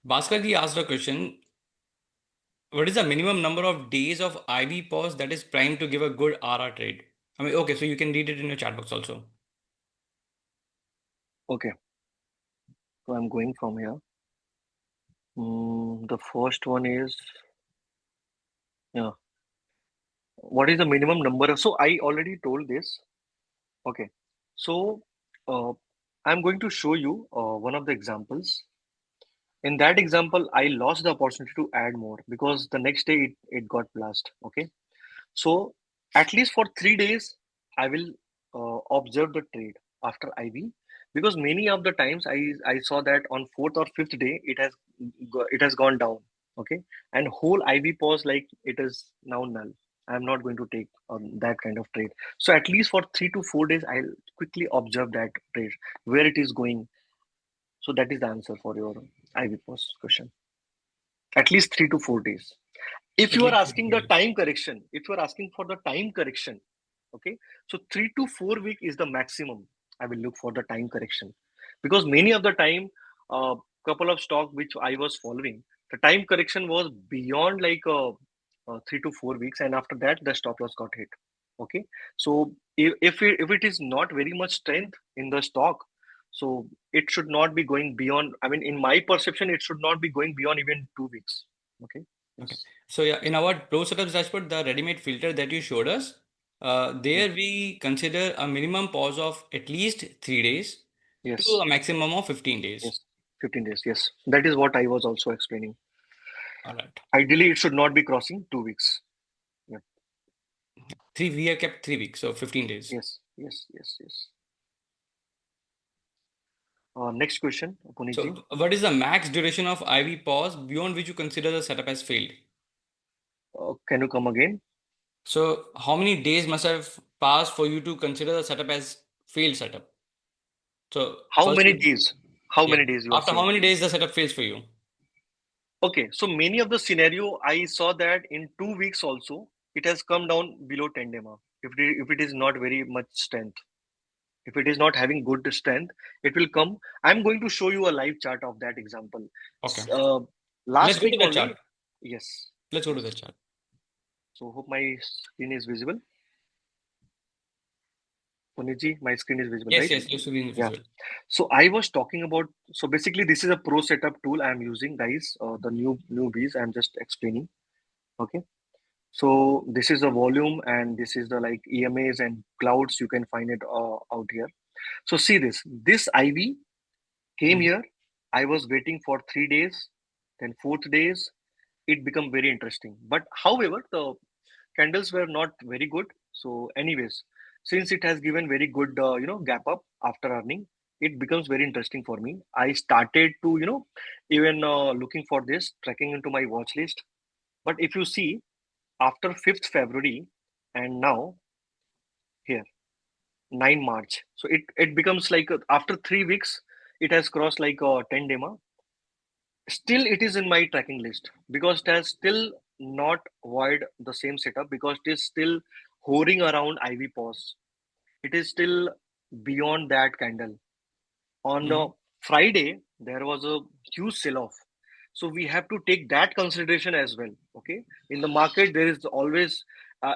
Bhaskar ji asked a question. What is the minimum number of days of IV pause that is primed to give a good RR trade? I mean, okay, so you can read it in your chat box also. Okay. So I'm going from here. The first one is, yeah. What is the minimum number? So I already told this. Okay. So uh, I'm going to show you one of the examples. In that example, I lost the opportunity to add more because the next day it got blast. Okay. So at least for 3 days, I will observe the trade after IV, because many of the times I saw that on fourth or fifth day it has gone down. Okay, and whole IV pause like it is now null. I'm not going to take that kind of trade. So at least for 3 to 4 days, I'll quickly observe that trade where it is going. So that is the answer for your IV pause question. At least 3 to 4 days. If At you are least asking the 3 to 4 days. time correction, if you are asking for the time correction, okay, so 3 to 4 week is the maximum I will look for the time correction, because many of the time, couple of stock which I was following, the time correction was beyond like 3 to 4 weeks, and after that the stop loss got hit. Okay, so if it is not very much strength in the stock, so it should not be going beyond. I mean, in my perception, it should not be going beyond even 2 weeks. Okay. Okay. Yes. So yeah, in our Pro Setups dashboard, the ready-made filter that you showed us, Yeah. there we consider a minimum pause of at least 3 days to Yes. a maximum of 15 days. Yes. 15 days. Yes. That is what I was also explaining. All right. Ideally, it should not be crossing 2 weeks. Yeah. We have kept 3 weeks, so 15 days. Yes. Yes. Yes. Yes. Next question, Puneet ji. So what is the max duration of IV pause beyond which you consider the setup has failed? Can you come again? So how many days must have passed for you to consider the setup as failed setup? So How first, many days? How yeah. many days you are After how saying? many days the setup fails for you? Okay. So many of the scenario, I saw that in 2 weeks also, it has come down below 10 DEMA. If it is not very much strength, if it is not having good strength, it will come. I'm going to show you a live chart of that example. Okay. Let's Last go to week the chart. only. Yes. Let's go to the Yes. chart. So hope my screen is visible. Puniji, my screen is visible, Yes, right? yes, your screen is Yeah. visible. So I was talking about. So basically, this is a pro setup tool I'm using, guys. The newbies. I'm just explaining. Okay. So this is the volume, and this is the like EMAs and clouds. You can find it out here. So see this. This IV came Mhm. here. I was waiting for 3 days. Then fourth days, it become very interesting. But however, the candles were not very good. So, anyways, since it has given very good, gap up after earning, it becomes very interesting for me. I started to, even looking for this, tracking into my watch list. But if you see, after 5th February and now here, 9 March, so it becomes like after 3 weeks, it has crossed like 10 DEMA. Still, it is in my tracking list because it has still not void the same setup, because it is still hovering around IV pause. It is still beyond that candle. On Mhm. Friday, there was a huge sell off. So we have to take that consideration as well. Okay. In the market, there is always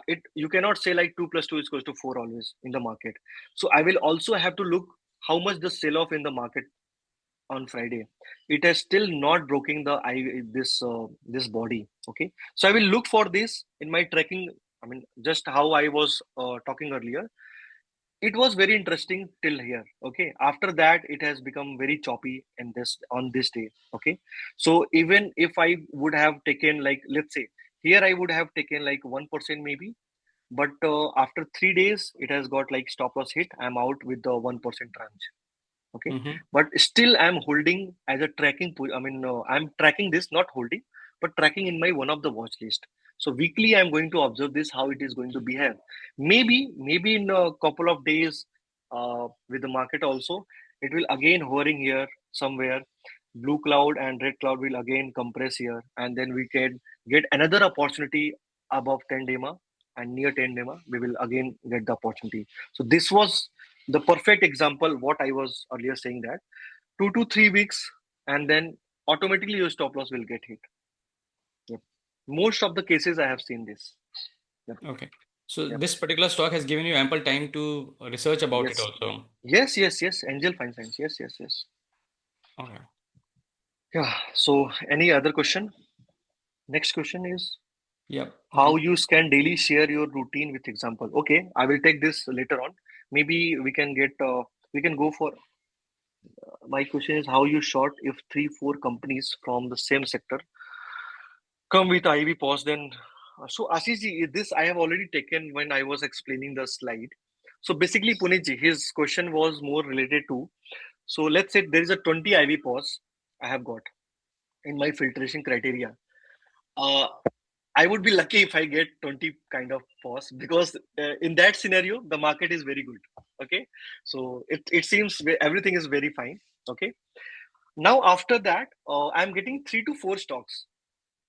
it you cannot say like 2 plus 2 is equals to 4 always in the market. So I will also have to look how much the sell off in the market on Friday. It has still not broken the I this body. Okay, so I will look for this in my tracking. I mean, just how I was talking earlier, it was very interesting till here. Okay, after that it has become very choppy in this on this day. Okay, so even if I would have taken, like, let's say here I would have taken like 1% maybe, but after 3 days it has got like stop loss hit, I'm out with the 1% tranche. Okay, Mm-hmm. but still I'm holding as a I mean, I'm tracking this, not holding, but tracking in my one of the watch list. So weekly I'm going to observe this, how it is going to behave. Maybe in a couple of days, with the market also, it will again hovering here somewhere. Blue cloud and red cloud will again compress here, and then we can get another opportunity above 10 dema, and near 10 dema we will again get the opportunity. So this was the perfect example what I was earlier saying, that 2 to 3 weeks, and then automatically your stop loss will get hit. Yep. Most of the cases I have seen this. Yep. Okay. So Yep. this particular stock has given you ample time to research about it Yes. also. Yes. Angel fine science. Yes. Okay. Yeah. So any other question? Next question is Yep. how Okay. you can daily share your routine with example. Okay, I will take this later on. Maybe we can go for my question is how you short if 3 4 companies from the same sector come with IV pause. Then, so Ashish ji, this I have already taken when I was explaining the slide. So basically, Puneet ji, his question was more related to. So let's say there is a 20 IV pause I have got in my filtration criteria. Uh, I would be lucky if I get 20 kind of pause, because in that scenario the market is very good. Okay, so it seems everything is very fine. Okay, now after that I'm getting 3 to 4 stocks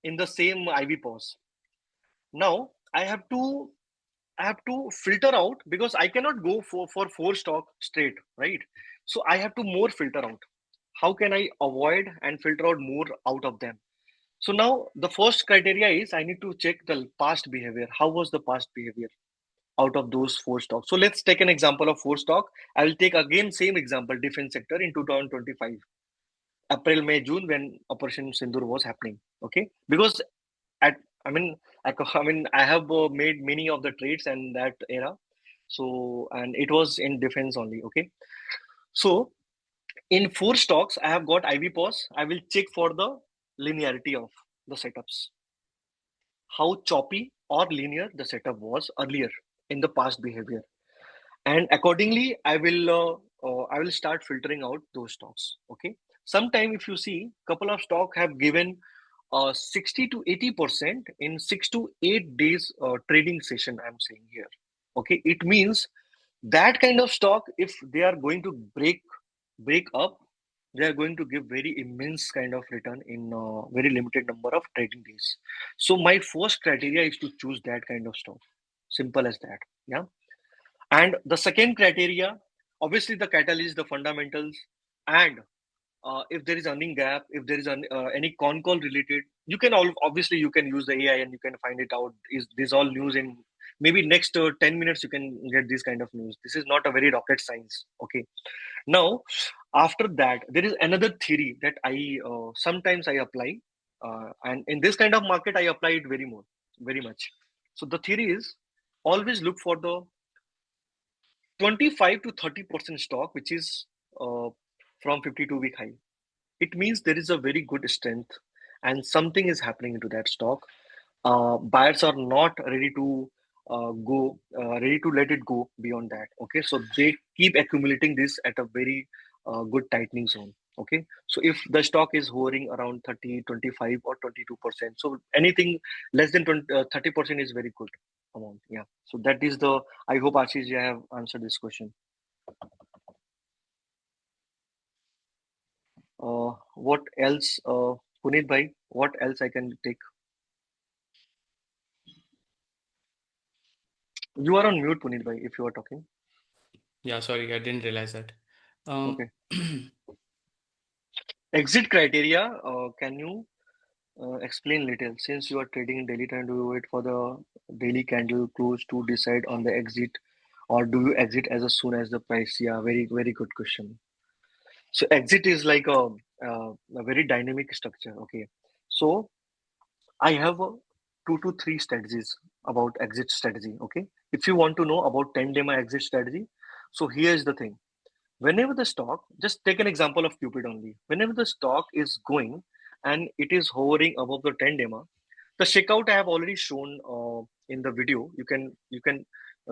in the same IV pause. Now I have to filter out, because I cannot go for 4 stock straight, right? So I have to more filter out. How can I avoid and filter out more out of them? So now the first criteria is I need to check the past behavior. How was the past behavior out of those 4 stocks? So let's take an example of 4 stock. I will take again same example, defense sector in 2025, April, May, June, when Operation Sindur was happening. Okay, because at I mean I have made many of the trades in that era. So, and it was in defense only. Okay, so in 4 stocks I have got IV pause. I will check for the linearity of the setups, how choppy or linear the setup was earlier in the past behavior, and accordingly I will start filtering out those stocks. Okay, sometime if you see couple of stock have given 60 to 80% in 6 to 8 days trading session, I'm saying here. Okay, it means that kind of stock, if they are going to break up, they are going to give very immense kind of return in very limited number of trading days. So my first criteria is to choose that kind of stock, simple as that. Yeah, and the second criteria, obviously the catalyst, the fundamentals, and if there is earning gap, if there is any con call related, you can obviously you can use the AI and you can find it out. Is this all news in maybe next 10 minutes you can get this kind of news. This is not a very rocket science. Okay. Now, after that, there is another theory that I sometimes I apply, and in this kind of market I apply it very much. So the theory is always look for the 25 to 30% stock, which is from 52-week high. It means there is a very good strength and something is happening into that stock. Buyers are not ready to ready to let it go beyond that. Okay, so they keep accumulating this at a very good tightening zone. Okay, so if the stock is hovering around 30, 25, or 22%, so anything less than 30% is very good amount. Yeah, so that is the, I hope Ashish I have answered this question. What else, Puneet bhai? What else I can take? You are on mute, Puneet bhai, if you are talking. Yeah, sorry, I didn't realize that. Um, Okay. Exit criteria. Can you? explain little. Since you are trading in daily time, do you wait for the daily candle close to decide on the exit, or do you exit as soon as the price? Yeah, very very good question. So exit is like a very dynamic structure. Okay, so I have two to three strategies about exit strategy. Okay, if you want to know about 10 demo exit strategy, so here's the thing. Whenever the stock, just take an example of Cupid only. Whenever the stock is going and it is hovering above the 10 demo, the checkout I have already shown in the video. You can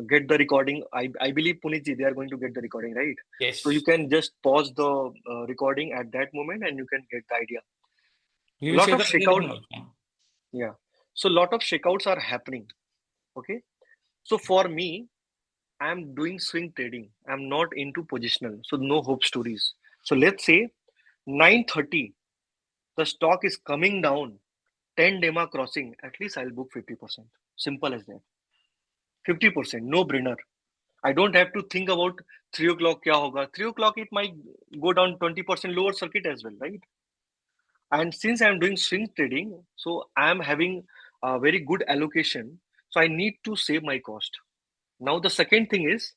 get the recording. I believe Punitji they are going to get the recording, right? So you Yes. can just pause the recording at that moment and you can get the idea. We A will lot share of the link in checkout, the notes. yeah. So lot of checkouts are happening. Okay. So for me, I'm doing swing trading. I'm not into positional. So no hope stories. So let's say 9:30, the stock is coming down, 10 dema crossing, at least I'll book 50%. Simple as that. 50%, no brainer. I don't have to think about 3 o'clock kya hoga. 3 o'clock it might go down 20% lower circuit as well, right? And since I'm doing swing trading, so I'm having a very good allocation. So I need to save my cost. Now the second thing is,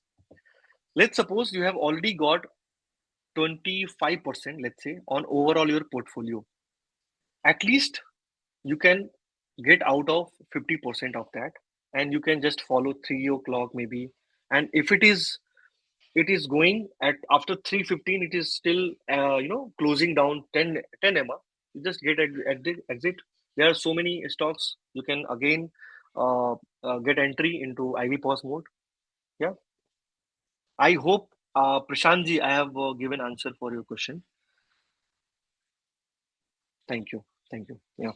let's suppose you have already got 25%, let's say, on overall your portfolio. At least you can get out of 50% of that, and you can just follow 3 o'clock maybe. And if it is going at after 3:15, it is still closing down 10 MA. You just get exit. There are so many stocks you can again get entry into IV pause mode. Yeah, I hope Prashantji, I have given answer for your question. Thank you. Thank you. Yeah.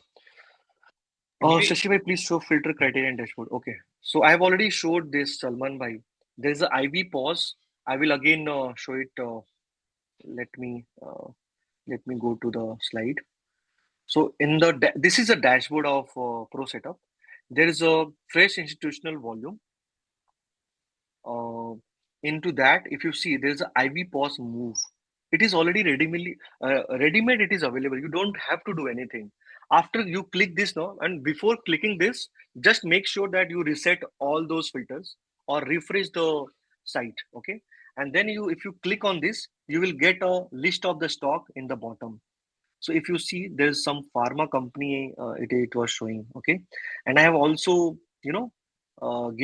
Maybe. Shashi bhai, please show filter criteria and dashboard. Okay. So I have already showed this, Salman bhai. There is a IV pause. I will again show it. Let me let me go to the slide. So in the this is a dashboard of Pro Setup. There is a fresh institutional volume. uh, Into that, if you see, there's a IV pause move. It is already ready-made. It is available. You don't have to do anything. After you click this now, and before clicking this, just make sure that you reset all those filters or refresh the site. Okay, and then if you click on this, you will get a list of the stock in the bottom. So if you see, there's some pharma company it was showing. Okay, and I have also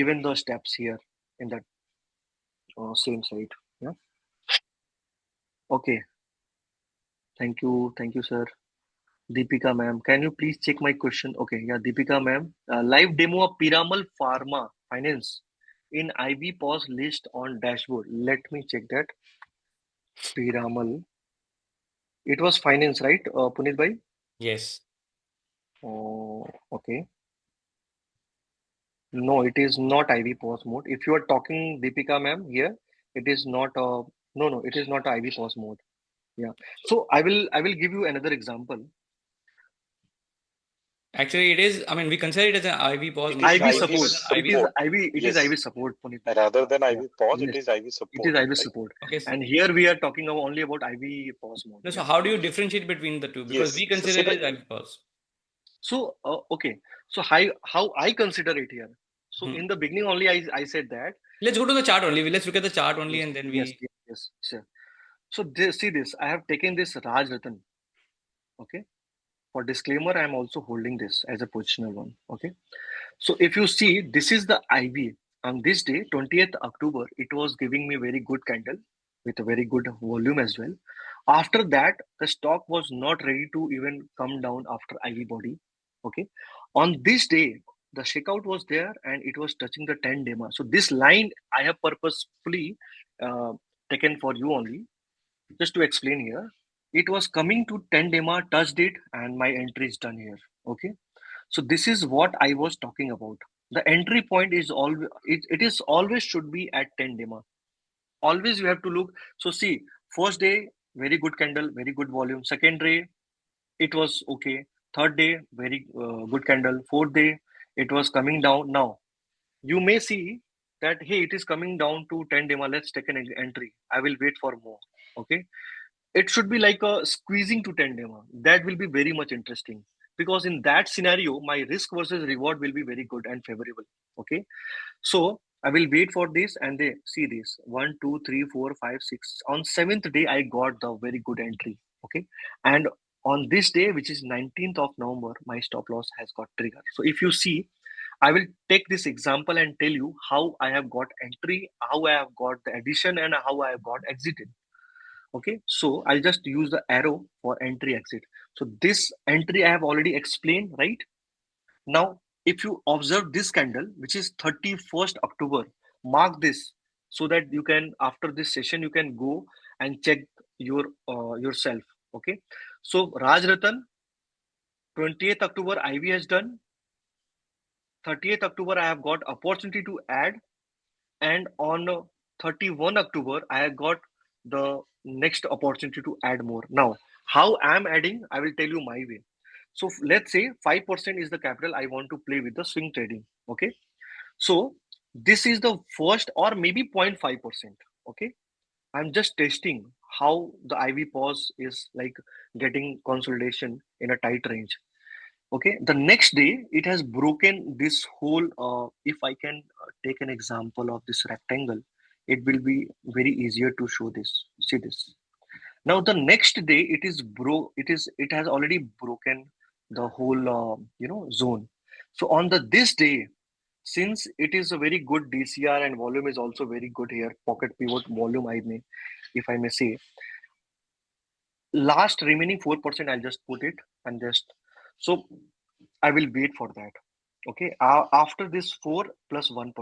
given the steps here in that same site. Yeah. Okay. Thank you, sir. Deepika ma'am, can you please check my question? Okay, yeah, Deepika ma'am. Live demo of Piramal Pharma Finance in IV pause list on dashboard. Let me check that. Piramal. It was finance, right, Punit bhai? Yes. Oh, okay. No, it is not IV pause mode. If you are talking Deepika ma'am here, it is not no, it is not IV pause mode. Yeah. So I will give you another example. Actually, it is. I mean, we consider it as an IV pause It mode is IV because IV it support. was an It IV. is support. IV. It is Yes. IV support, Puneet. Rather than Yeah. IV pause, it Yes. is IV It is support, IV right? support. Okay. And here we are talking only about IV pause mode. No, so Yeah. how do you differentiate between the two? Because Yes. we So consider it Shashi, as IV pause. So okay. So how I consider it here. So Hmm. in the beginning only I said that. Let's go to the chart only. Let's look at the chart only, Yes. and then Yes. we. Yes. Yes. Sure. So see this. I have taken this Raj Ratan. Okay. For disclaimer, I am also holding this as a positional one. Okay. So if you see, this is the IV. On this day, 20th October, it was giving me very good candle with a very good volume as well. After that, the stock was not ready to even come down after IV body. Okay. On this day, the shakeout was there and it was touching the 10 DEMA. So this line I have purposefully uh, taken for you only, just to explain here. It was coming to 10 DEMA, touched it, and my entry is done here. Okay. So this is what I was talking about. The entry point is always it is always should be at 10 dema. Always you have to look. So see, first day very good candle, very good volume. Second day it was okay. Third day very good candle. Fourth day it was coming down. Now you may see that hey it is coming down to 10 dema. Let's take an entry. I will wait for more. Okay, it should be like a squeezing to 10 dema. That will be very much interesting. because in that scenario, my risk versus reward will be very good and favorable. Okay. So I will wait for this and they see this 1, 2, 3, 4, 5, 6. On seventh day, I got the very good entry. Okay. And on this day, which is 19th of November, my stop loss has got triggered. So if you see, I will take this example and tell you how I have got entry, how I have got the addition, and how I have got exited. Okay, so I'll just use the arrow for entry exit. So this entry I have already explained, right? Now, if you observe this candle, which is 31st October, mark this so that you can, after this session, you can go and check yourself. Okay, so Raj Ratan, 28th October, IV has done. 30th October, I have got opportunity to add, and on 31 October, I have got the next opportunity to add more. Now, how I'm adding, I will tell you my way. So let's say 5% is the capital I want to play with the swing trading. Okay. So this is the first or maybe 0.5%. Okay. I'm just testing how the IV pause is like getting consolidation in a tight range. Okay. The next day, it has broken this whole. If I can take an example of this rectangle, it will be very easier to show this. See this. Now the next day it has already broken the whole zone. So on the this day, since it is a very good DCR and volume is also very good here, pocket pivot volume if I may say, last remaining 4% I'll just put it and just so I will wait for that. Okay, after this 4 plus 1%,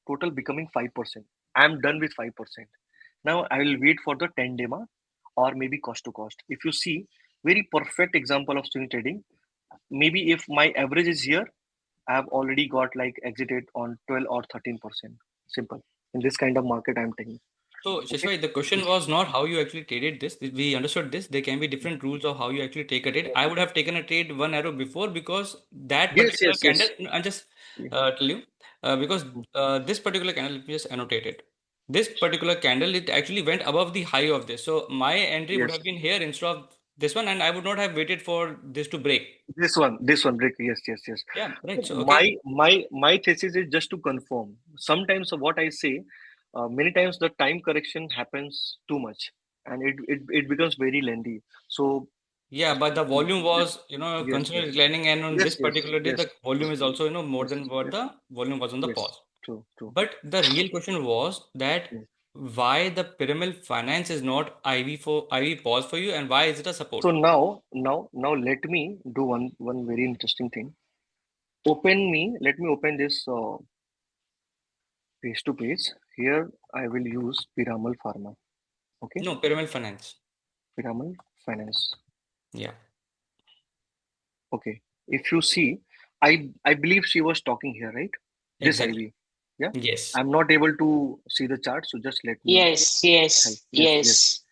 total becoming 5%. I'm done with 5%. Now I will wait for the 10 day mark or maybe cost to cost. If you see, very perfect example of swing trading. Maybe if my average is here, I have already got like exited on 12 or 13%. Simple. In this kind of market, I'm taking. So, Okay. Shashwai, the question was not how you actually traded this. We understood this. There can be different rules of how you actually take a trade. I would have taken a trade one arrow before because that Yes, particular yes, candle, yes. I'll just Yeah. tell you, because this particular candle, let me just annotate it. This particular candle, it actually went above the high of this. So, my entry would Yes. have been here instead of this one, and I would not have waited for this to break. This one, Rick. Yes, yes, yes. Yeah, right. So So, okay. my thesis is just to confirm. Sometimes what I say, many times the time correction happens too much, and it becomes very lengthy. So Yeah, but the volume was, yes, considered yes, declining, and on yes, this yes, particular day, yes, the volume is also, more yes, than what yes, the volume was on the yes. pause. True, true. But the real question was that Yes. why the pyramidal finance is not IV pause for you, and why is it a So support? now let me do one very interesting thing. Let me open this page to page. Here I will use Piramal Pharma. Okay, No, pyramidal finance. Piramal Finance. Yeah, Okay. If you see, I believe she was talking here, right? This exactly. IV. Yeah. Yes. I'm not able to see the chart, so just let me Yes, help. yes, Yes, yes. yes.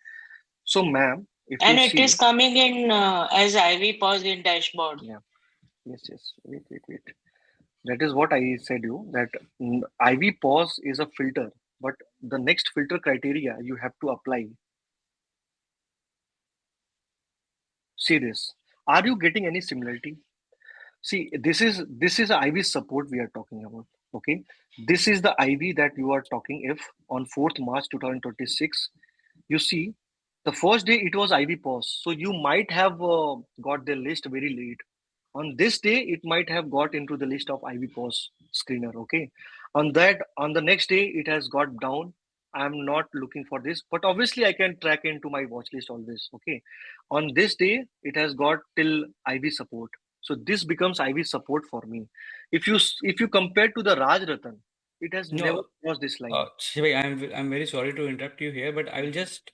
So, ma'am, if you And it is see, coming in as IV pause in dashboard. yeah, yes, yes. Wait. That is what I said you that IV pause is a filter, but the next filter criteria you have to apply. See this. Are you getting any similarity? See, this is IV support we are talking about. Okay, this is the IV that you are talking. If on 4th March 2026, you see, the first day it was IV pause, so you might have got the list very late. On this day, it might have got into the list of IV pause screener. Okay, on the next day, it has got down. I'm not looking for this, but obviously I can track into my watch list always. Okay, on this day, it has got till IV support. So this becomes IV support for me. If you compare to the Raj Ratan, it has never No, crossed this line. Shivai, I'm very sorry to interrupt you here, but I will just,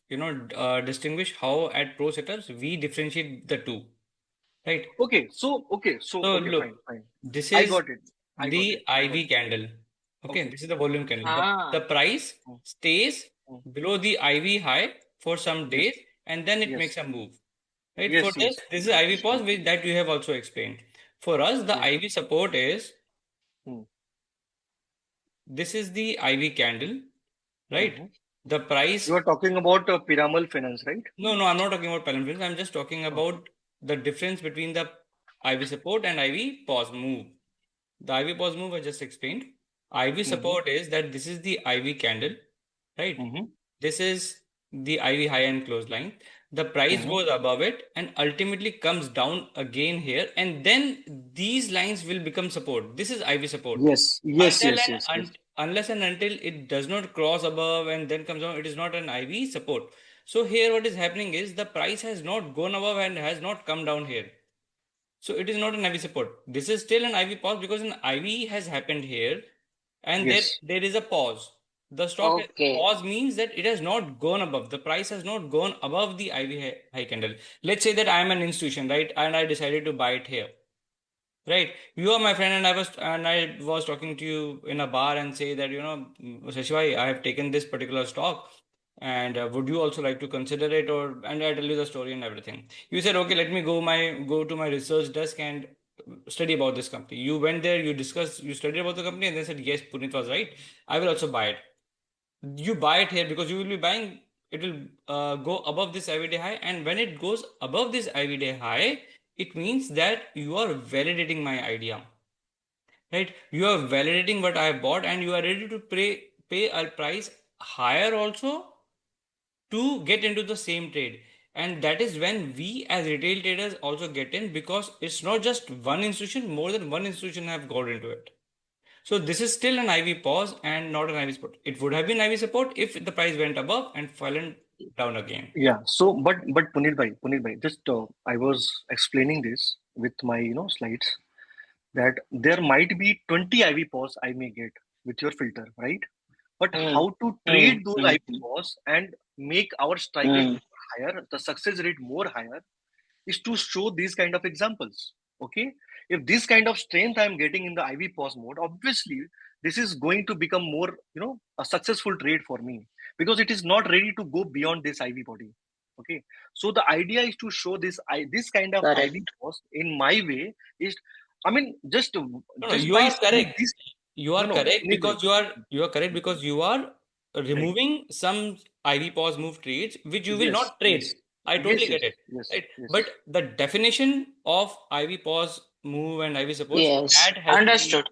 distinguish how at Pro Setups we differentiate the two, right? Okay, so So okay, look, fine. this I is got it. I got the it. I got IV it. candle. Okay, Okay. this is the volume candle. The Ah, price Mm, stays mm. below the IV high for some Yes, days and then it makes yes, a move. Right? For yes, this, yes. this is Right, IV pause, right. which that you have also explained. For us, the Yes. IV support is Mm, this is the IV candle, right? mhm. The You price. are talking about Piramal Finance, right? No, I'm not talking about Palantir. I'm just talking Okay. about the difference between the IV support and IV pause move. The IV pause move I just explained. IV support is that this is the IV candle, right? Mm-hmm. This is the IV high and close line. The price Mm-hmm. goes above it and ultimately comes down again here, and then these lines will become support. This is IV support. Yes, yes, Until yes, and yes, yes. unless and until it does not cross above and then comes down, it is not an IV support. So here what is happening is the price has not gone above and has not come down here. So it is not an IV support. This is still an IV pause because an IV has happened here and Yes. there is a pause. The stock Okay. pause means that it has not gone above. The price has not gone above the IV high candle. Let's say that I am an institution, right? And I decided to buy it here. Right. You are my friend, and I was talking to you in a bar and say that, Shashi bhai, I have taken this particular stock, and would you also like to consider it? Or and I tell you the story and everything. You said, okay, let me go to my research desk and study about this company. You went there, you discussed, you studied about the company, and then said, yes, Puneet was right. I will also buy it. You buy it here because you will be buying. It will go above this everyday high, and when it goes above this everyday high, it means that you are validating my idea, right? You are validating what I have bought, and you are ready to pay a price higher also to get into the same trade. And that is when we as retail traders also get in, because it's not just one institution, more than one institution have got into it. So this is still an IV pause and not an IV support. It would have been IV support if the price went above and fallen down again. Yeah. So, but Punit bhai, just I was explaining this with my slides that there might be 20 IV pause I may get with your filter, right? But Hmm. how to Hmm. trade those Hmm. IV pause and make our strike rate Hmm. higher, the success rate more higher, is to show these kind of examples. Okay, if this kind of strength I'm getting in the IV pause mode, obviously this is going to become more, a successful trade for me because it is not ready to go beyond this IV body. Okay, so the idea is to show this kind of IV Correct. pause in my way is, I mean, No, no, just you by are seeing correct. this. You No, are no, correct Punit bhai, because you are correct because you are right? removing some IV pause move trades which you will Yes, not yes, trade. I totally yes, yes, get it. yes, Right. yes, But the definition of IV pause move and IV supports, Yes. that has to be, Understood.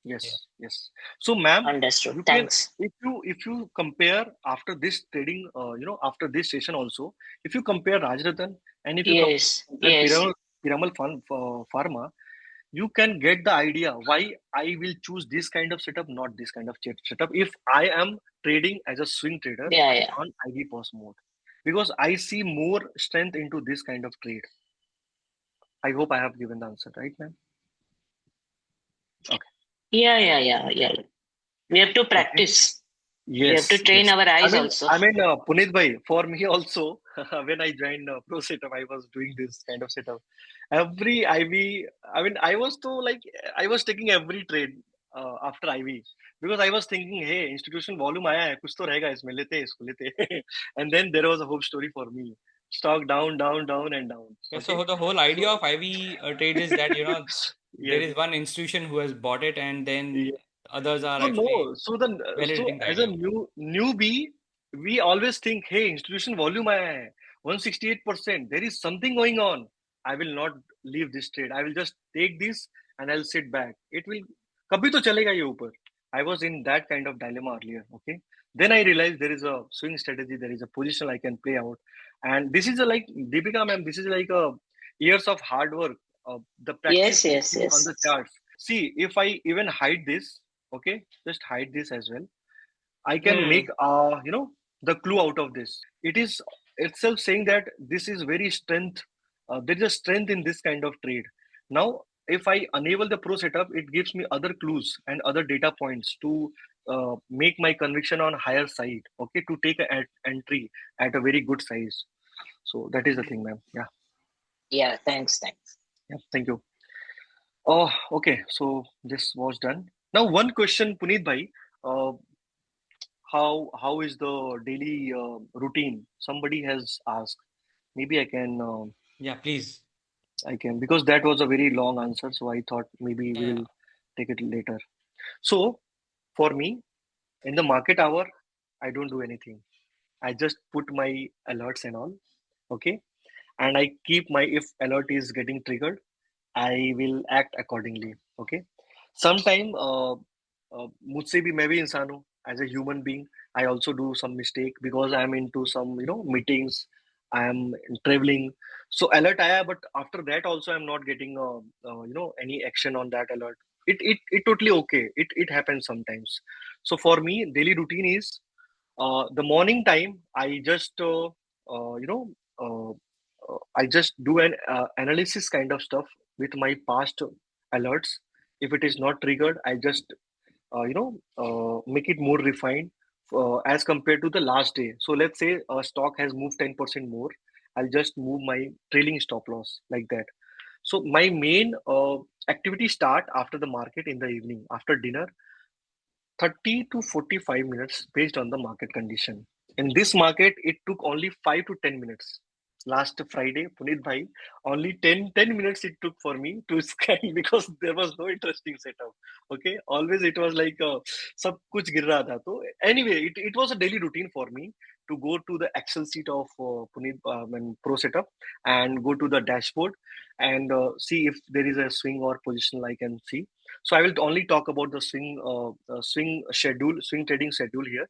yeah. yes, yes. So, ma'am, Understood. you can, Thanks. if you compare after this trading, after this session also, if you compare Rajratan and if you Yes. compare Yes. Piramal Pharma, you can get the idea why I will choose this kind of setup, not this kind of setup. If I am trading as a swing trader Yeah. Yeah. on IV pause mode, because I see more strength into this kind of trade. I hope I have given the answer, right, ma'am? Okay. Yeah. Yeah. Yeah. Yeah. We have to Okay. practice. We have to Yes, train yes. our I eyes mean, also. I mean, Puneet bhai, for me also, when I joined Pro Setup, I was doing this kind of setup. Every IV, I mean, I was so like, I was taking every trade after IV because I was thinking, hey, institutional volume आया है, कुछ तो रहेगा इसमें, लेते हैं इसको, लेते हैं. And then there was a hope story for me. Stock down, down, down, and down. Yeah, Okay. so the whole idea So, of IV trade is that, there yes. is one institution who has bought it and then others are So actually no, so validating the as a idea. newbie, we always think, hey, institution volume आया है 168%. There is something going on. I will not leave this trade. I will just take this and I'll sit back. It will कभी तो चलेगा ये ऊपर. I was in that kind of dilemma earlier. Okay. Then I realized there is a swing strategy. There is a position I can play out, and this is a, like Deepika ma'am. This is like a years of hard work. The practice Yes. Yes. sitting on Yes. the charts. See, if I even hide this, okay, just hide this as well. I can Hmm. make the clue out of this. It is itself saying that this is very strength. There is a strength in this kind of trade. Now, if I enable the pro setup, it gives me other clues and other data points to make my conviction on higher side. Okay, to take an entry at a very good size. So that is the thing, ma'am. Yeah, Yeah. Thanks. Thanks. yeah. Thank you. Oh, okay. So this was done. Now, one question, Puneet bhai. Uh, how is the daily routine? Somebody has asked. Maybe Yeah, please. I can, because that was a very long answer. So I thought maybe we Yeah. will take it later. So for me, in the market hour, I don't do anything. I just put my alerts and all. Okay, and I keep my, if alert is getting triggered, I will act accordingly. Okay. Sometime मुझसे भी मैं भी इंसान हूँ as a human being. I also do some mistake because I am into some meetings. I am traveling. So alert आया, but after that also I'm not getting any action on that alert. It totally okay. It happens sometimes. So for me, daily routine is the morning time. Uh, you know uh, I just do an analysis kind of stuff with my past alerts. If it is not triggered, I just make it more refined as compared to the last day. So let's say a stock has moved 10% more. I'll just move my trailing stop loss like that. So my main activity start after the market in the evening, after dinner, 30 to 45 minutes based on the market condition. In this market, it took only 5 to 10 minutes. Last Friday, Puneet Bhai, only ten minutes it took for me to scan because there was no interesting setup. Okay, always it was like सब कुछ गिर रहा था. So anyway, it was a daily routine for me to go to the Excel sheet of Puneet and Pro Setup and go to the dashboard and see if there is a swing or position I can see. So I will only talk about the swing trading schedule here.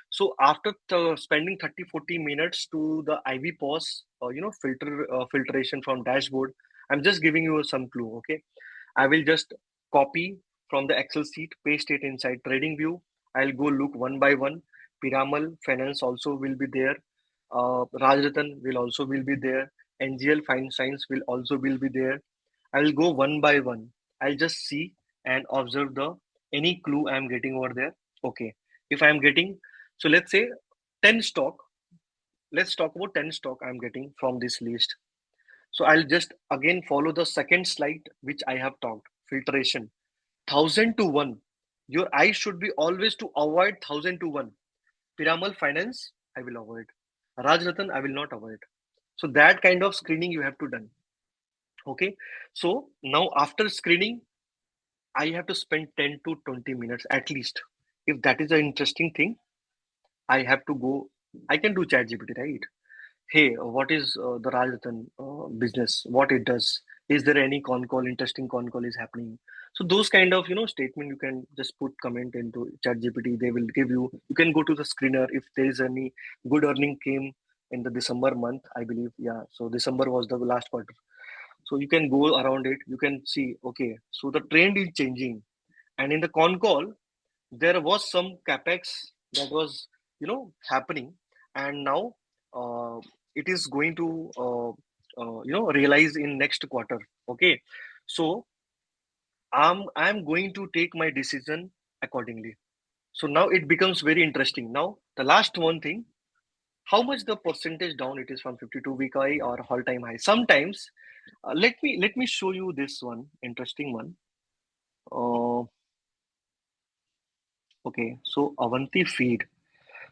So after spending 30-40 minutes to the IV pause, filtration from dashboard, I'm just giving you some clue. Okay, I will just copy from the Excel sheet, paste it inside Trading View. I'll go look one by one. Piramal Finance also will be there. Rajratan will also will be there. NGL Fine Science will also will be there. I will go one by one. I'll just see and observe the any clue I'm getting over there. Okay. If I'm getting, so let's say 10 stock. Let's talk about 10 stock I'm getting from this list. So I'll just again follow the second slide which I have talked. Filtration. 1,000 to 1. Your eye should be always to avoid 1,000 to 1. Piramal Finance, I will avoid. Raj Ratan, I will not avoid. So that kind of screening you have to done. Okay. So now after screening, I have to spend 10 to 20 minutes at least. If that is an interesting thing, I have to go. I can do ChatGPT, right? Hey, what is the Rajatan business? What it does? Is there any con call, interesting con call is happening? So those kind of statement you can just put comment into ChatGPT. They will give you. You can go to the screener if there is any good earning came in the December month. I believe, yeah. So December was the last quarter. So you can go around it. You can see, okay, so the trend is changing. And in the con call, there was some capex that was, happening. And now uh, it is going to, realize in next quarter. Okay. So I'm going to take my decision accordingly. So now it becomes very interesting. Now, the last one thing, how much the percentage down it is from 52-week high or all-time high. Sometimes, let me show you this one interesting one. Uh, okay, so Avanti feed.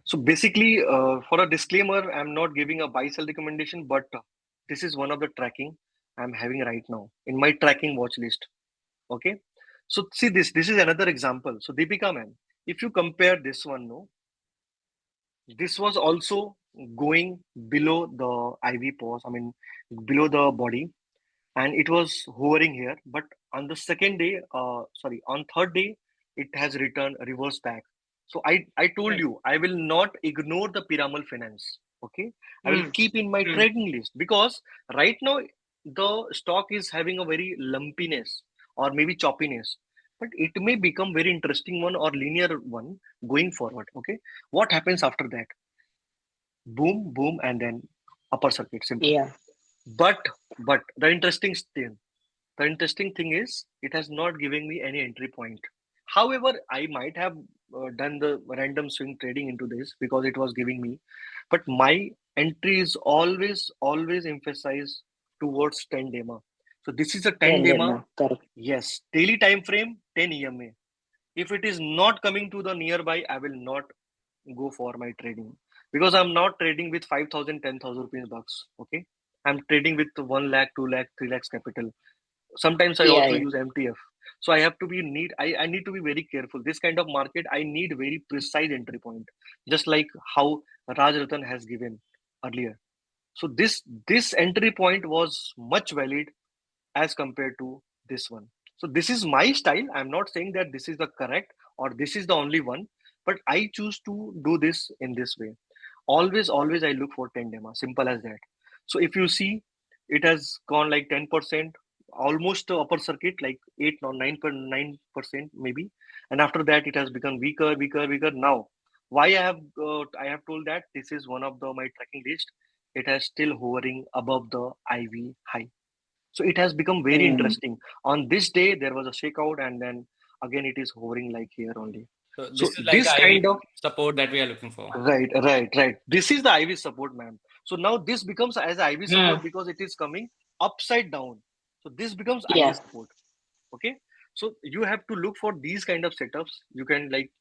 So basically, for a disclaimer, I'm not giving a buy sell recommendation, but this is one of the tracking I'm having right now in my tracking watch list. Okay, so see this. This is another example. So Deepika, man, if you compare this one, no, this was also going below the IV pause. I mean, below the body, and it was hovering here. But on the second day, on third day, it has returned reverse back. So I told Mm, you I will not ignore the Piramal Finance. Okay, I will mm, keep in my mm. trading list because right now the stock is having a very lumpiness or maybe choppiness, but it may become very interesting one or linear one going forward. Okay, what happens after that? Boom, boom, and then upper circuit. Simple. Yeah, But the interesting thing is it has not given me any entry point. However, I might have done the random swing trading into this because it was giving me, but my entry is always emphasized towards 10 DEMA. So this is a 10 DEMA. correct. Yes, daily time frame 10 EMA. If it is not coming to the nearby, I will not go for my trading because I'm not trading with 5,000, 10,000 rupees bucks. Okay, I'm trading with 1 lakh, 2 lakh, 3 lakhs capital. Sometimes I Yeah, also yeah, use MTF. So I have to be need I need to be very careful. This kind of market, I need very precise entry point, just like how Raj Ratan has given earlier. So this entry point was much valid as compared to this one. So this is my style. I'm not saying that this is the correct or this is the only one, but I choose to do this in this way. Always I look for tandem. Simple as that. So if you see, it has gone like 10%, almost to upper circuit, like 8 or 9.9% maybe, and after that it has become weaker. Now, why I have told that this is one of the my tracking list. It has still hovering above the IV high. So it has become very Mm. interesting. On this day, there was a shakeout, and then again it is hovering like here only. So this So is like the this IV kind of support that we are looking for. right. This is the IV support, ma'am. So now this becomes as IV support Mm. because it is coming upside down. So this becomes IV Yeah. support. Okay. So you have to look for these kind of setups. You can like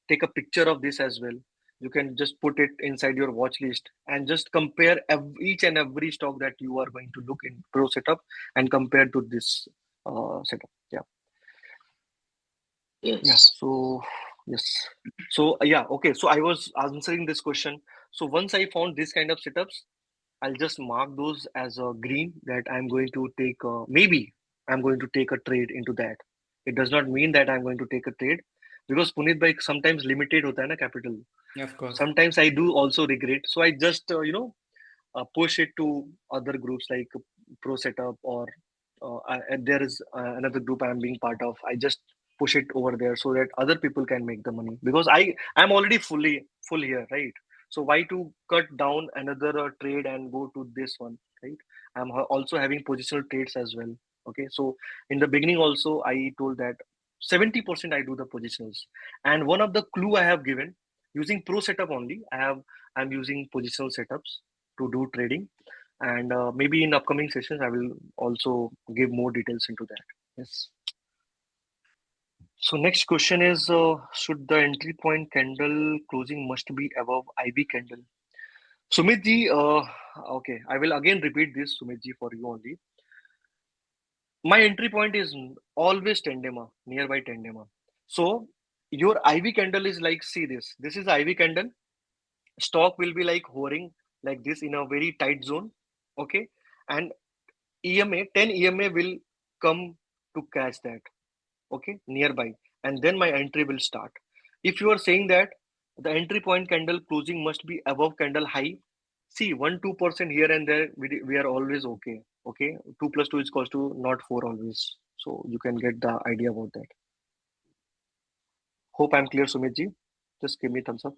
take a picture of this as well. You can just put it inside your watch list and just compare each and every stock that you are going to look in pro setup and compare to this setup. Yeah. Yes. So yes. So yeah. Okay. So I was answering this question. So once I found this kind of setups, I'll just mark those as a green that I'm going to take. Maybe I'm going to take a trade into that. It does not mean that I'm going to take a trade because Puneet bhai sometimes limited hota hai na capital. Yeah, of course. Sometimes I do also regret. So I just push it to other groups like Pro Setup or and there is another group I'm being part of. I just push it over there so that other people can make the money because I'm already full here, right? So why to cut down another trade and go to this one, right? Also having positional trades as well. Okay, so in the beginning also I told that 70% I do the positionals, and one of the clue I have given using Pro Setup only. I'm using positional setups to do trading, and maybe in upcoming sessions I will also give more details into that. Yes. So next question is, should the entry point candle closing must be above IB candle? Sumit ji, okay, I will again repeat this, Sumit ji, for you only. My entry point is always tandema, nearby tandema. So your IV candle is like, see this, this is IV candle. Stock will be like hovering like this in a very tight zone, okay, and EMA, 10 EMA will come to catch that, okay, nearby, and then my entry will start. If you are saying that the entry point candle closing must be above candle high, see 1-2% here and there, we are always okay. Okay, 2 plus 2 is equals to not 4 always. So you can get the idea about that. Hope I'm clear, Sumit ji. Just give me thumbs up.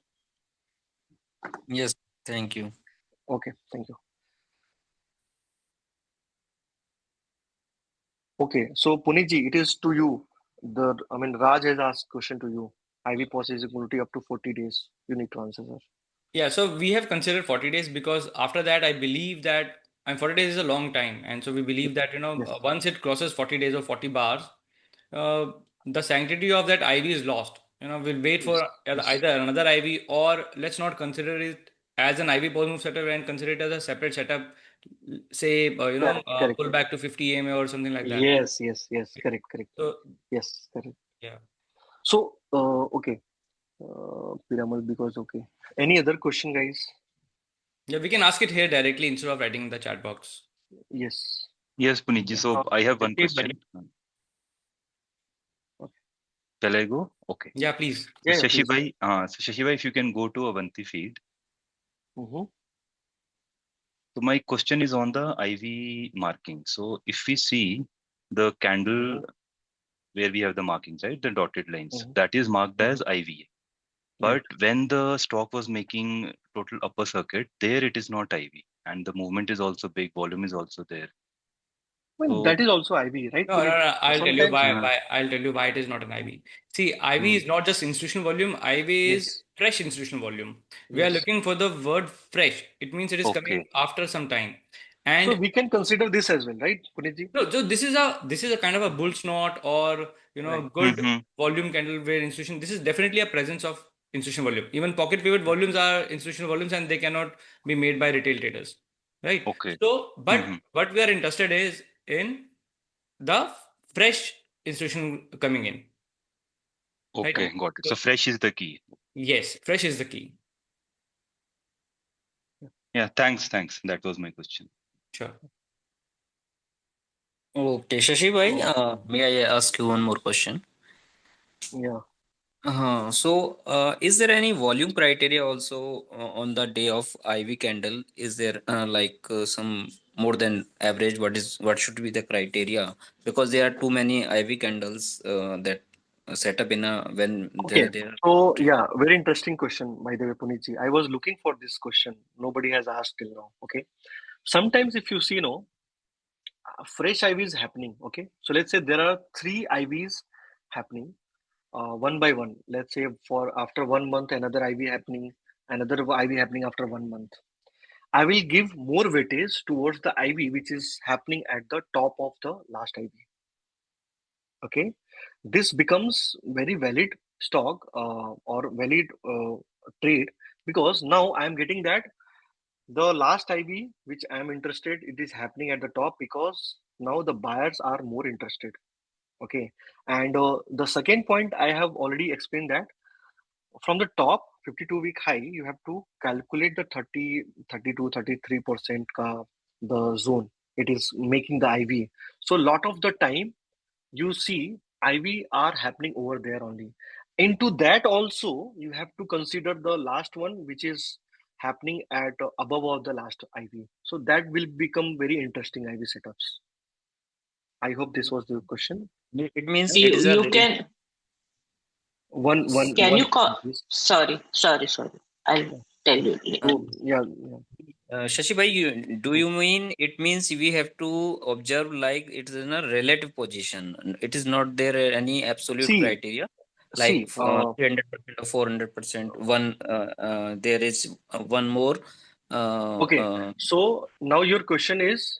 Yes, thank you. Okay, thank you. Okay, so Puneet ji, it is to you. Raj has asked question to you. IV possibility up to 40 days. You need to answer, sir. Yeah, so we have considered 40 days because after that, I believe that, and 40 days is a long time. And so we believe that, Yes. once it crosses 40 days or 40 bars, uh, the sanctity of that IV is lost. We'll wait Yes. for Yes. either another IV, or let's not consider it as an IV post move setup and consider it as a separate setup, say, Correct. pull back to 50 EMA or something like that. Yes. Correct. So, Yes, correct. yeah. So, okay. Piramal, because okay. Any other question, guys? Yeah, we can ask it here directly instead of writing in the chat box. Yes. Yes, Puniji. So I have one Sashi bhai. question. Okay. Shall I go? Okay. Yeah, please. So Yeah, please. Shashi bhai, if you can go to Avanti feed. Mm-hmm. So my question is on the IV marking. So if we see the candle Mm-hmm. where we have the markings, right, the dotted lines, Mm-hmm. that is marked Mm-hmm. as IV. Right. But when the stock was making total upper circuit, there it is not IV, and the movement is also big, volume is also there. Well, So that is also IV, right, No, no, Puneet? no. I'll tell you Sometimes. why. uh, I'll tell you why it is not an IV. See, IV hmm, is not just institutional volume. IV is Yes. fresh institutional volume. We are Yes. looking for the word fresh. It means it is coming okay, after some time. So And we can consider this as well, right, Puneet ji? no, so this is a kind of a bull snort, or Right. good hmm, volume candle where institution. This is definitely a presence of institutional volume. Even pocket pivot volumes are institutional volumes, and they cannot be made by retail traders, right? okay, So, but hmm, what we are interested is in the fresh institution coming in, right? okay, got it. So, So fresh is the key. yes, fresh is the key. Yeah, thanks. That was my question. Sure. Okay, Shashi bhai, So may I ask you one more question? yeah. Is there any volume criteria also on the day of IV candle? Is there some more than average? What should be the criteria? Because there are too many IV candles that set up in a when Okay. they are So treated. yeah, very interesting question, by the way, Punitji. I was looking for this question. Nobody has asked till now. Okay. Sometimes if you see, fresh IV is happening. Okay. So let's say there are three IVs happening, one by one. Let's say for after 1 month, another IV happening, another IV happening after 1 month. I will give more weightage towards the IV which is happening at the top of the last IV. Okay, this becomes very valid stock or valid trade, because now I am getting that the last IV which I am interested, it is happening at the top because now the buyers are more interested. Okay, and the second point I have already explained that from the top 52-week high, you have to calculate the 30, 32, 33% ka, the zone. It is making the IV. So lot of the time you see IV are happening over there only. Into that also, you have to consider the last one, which is happening at above of the last IV. So that will become very interesting IV setups. I hope this was the question. It means it is a You really can can One you call? second, please. Sorry. I'll Yeah. tell you later. So yeah, yeah. Shashi bhai, do you mean it means we have to observe like it is in a relative position? It is not there any absolute See, criteria like see. 300% or 400%. There is one more. Uh, Okay, uh, so now your question is,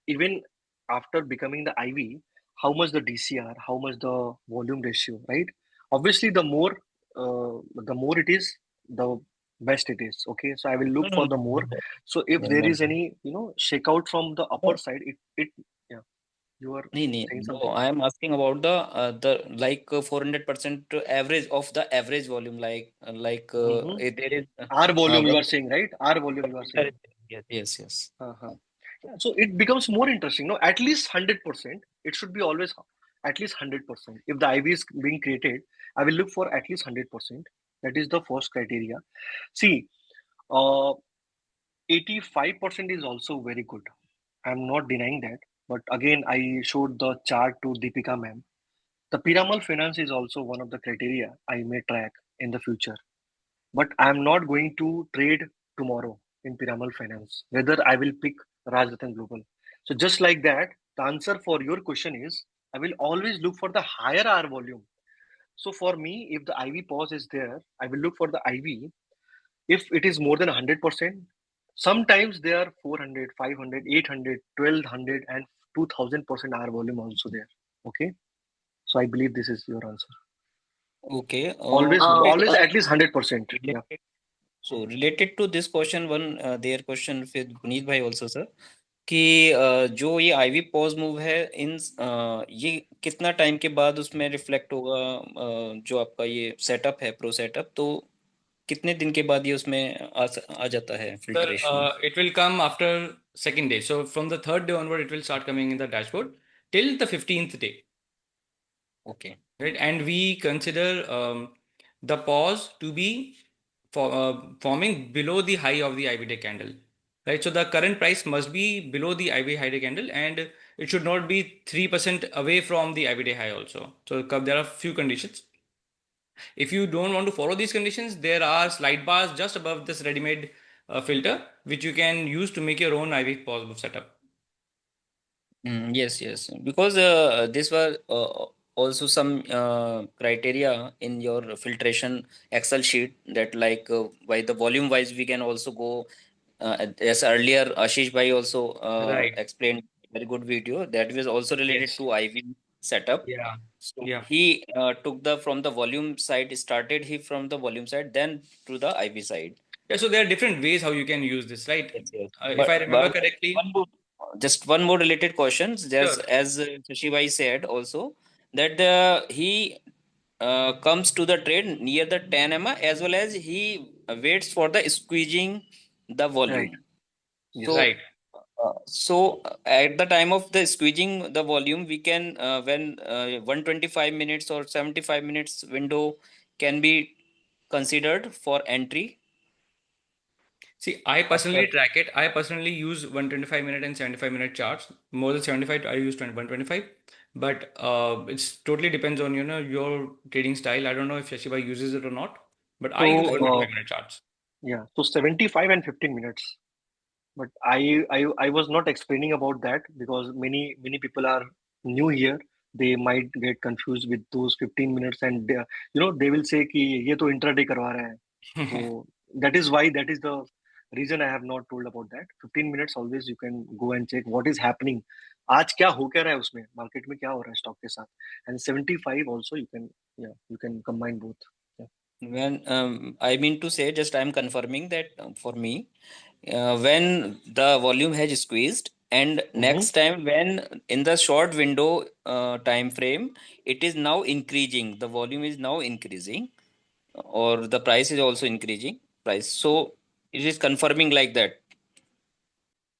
even after becoming the IV, how much the DCR, how much the volume ratio, right? Obviously, the more it is, the best it is. Okay, so I will no, look no, for no, the more. no, So if no, there no, is any, shakeout from the upper no. side, yeah, you are saying No, something? I am asking about the like 400% average of the average volume Mm-hmm. there is R volume, you are one saying, right? R volume, you are saying. yes. Uh-huh. Yeah, so it becomes more interesting. No, at least 100%. It should be always at least 100%. If the IV is being created, I will look for at least 100%. That is the first criteria. See, uh, 85% is also very good. I'm not denying that. But again, I showed the chart to Deepika ma'am. The Piramal finance is also one of the criteria I may track in the future. But I'm not going to trade tomorrow in Piramal Finance, whether I will pick Rajratan Global. So just like that, the answer for your question is I will always look for the higher R volume. So for me, if the IV pause is there, I will look for the IV. If it is more than 100%, sometimes they are 400, 500, 800, 1200, and 2000% R volume also there. Okay. So I believe this is your answer. Okay. Always Okay. at least 100%. Yeah. Related, related to this question, one their question with Puneet bhai also sir कि जो ये ivy pause move है ये कितना time के बाद उसमें reflect होगा जो आपका ये सेटअप है प्रो सेटअप तो कितने दिन के बाद ये उसमें आ जाता है Sir, फिल्ट्रेशन में it will come after second day. So from the third day onward, it will start coming in the dashboard till the 15th day. Okay Right? And we consider the pause to be forming below the high of the IV day candle. Right? So the current price must be below the IV high day candle, and it should not be 3% away from the IV day high also. So there are few conditions. If you don't want to follow these conditions, there are slide bars just above this ready-made filter, which you can use to make your own IV pause setup. Yes, because this was also some criteria in your filtration Excel sheet that by the volume wise we can also go as earlier Ashish bhai also Right. explained very good video that was also related Yes. to IV setup. Yeah. So Yeah. he took the from the volume side started he from the volume side then to the IV side. Yeah. So there are different ways how you can use this, right? Yes. If I remember But correctly, one more, just one more related questions. There's sure. as Shashibai said also that he comes to the trade near the 10 MA as well as he waits for the squeezing the Right. volume. Yes. So Right. At the time of the squeezing the volume, we can when 125 minutes or 75 minutes window can be considered for entry See, I after. personally track it. I personally use 125-minute and 75-minute charts. More than 75, I use 125. But it's totally depends on, your trading style. I don't know if Shashibai uses it or not, but I use So, 125-minute charts. yeah, so 75 and 15 minutes. But I was not explaining about that because many people are new here. They might get confused with those 15 minutes, and they will say कि ये तो intraday करवा रहा है. So that is why, that is the reason I have not told about that. 15 minutes always you can go and check what is happening. आज क्या हो क्या रहा है उसमें, market में क्या हो रहा है stock के साथ. And 75 also you can combine both. Yeah. When I mean to say, just I'm confirming that for me, when the volume has squeezed, and Mm-hmm. next time when in the short window time frame, it is now increasing. The volume is now increasing, or the price is also increasing. Price. So it is confirming like that.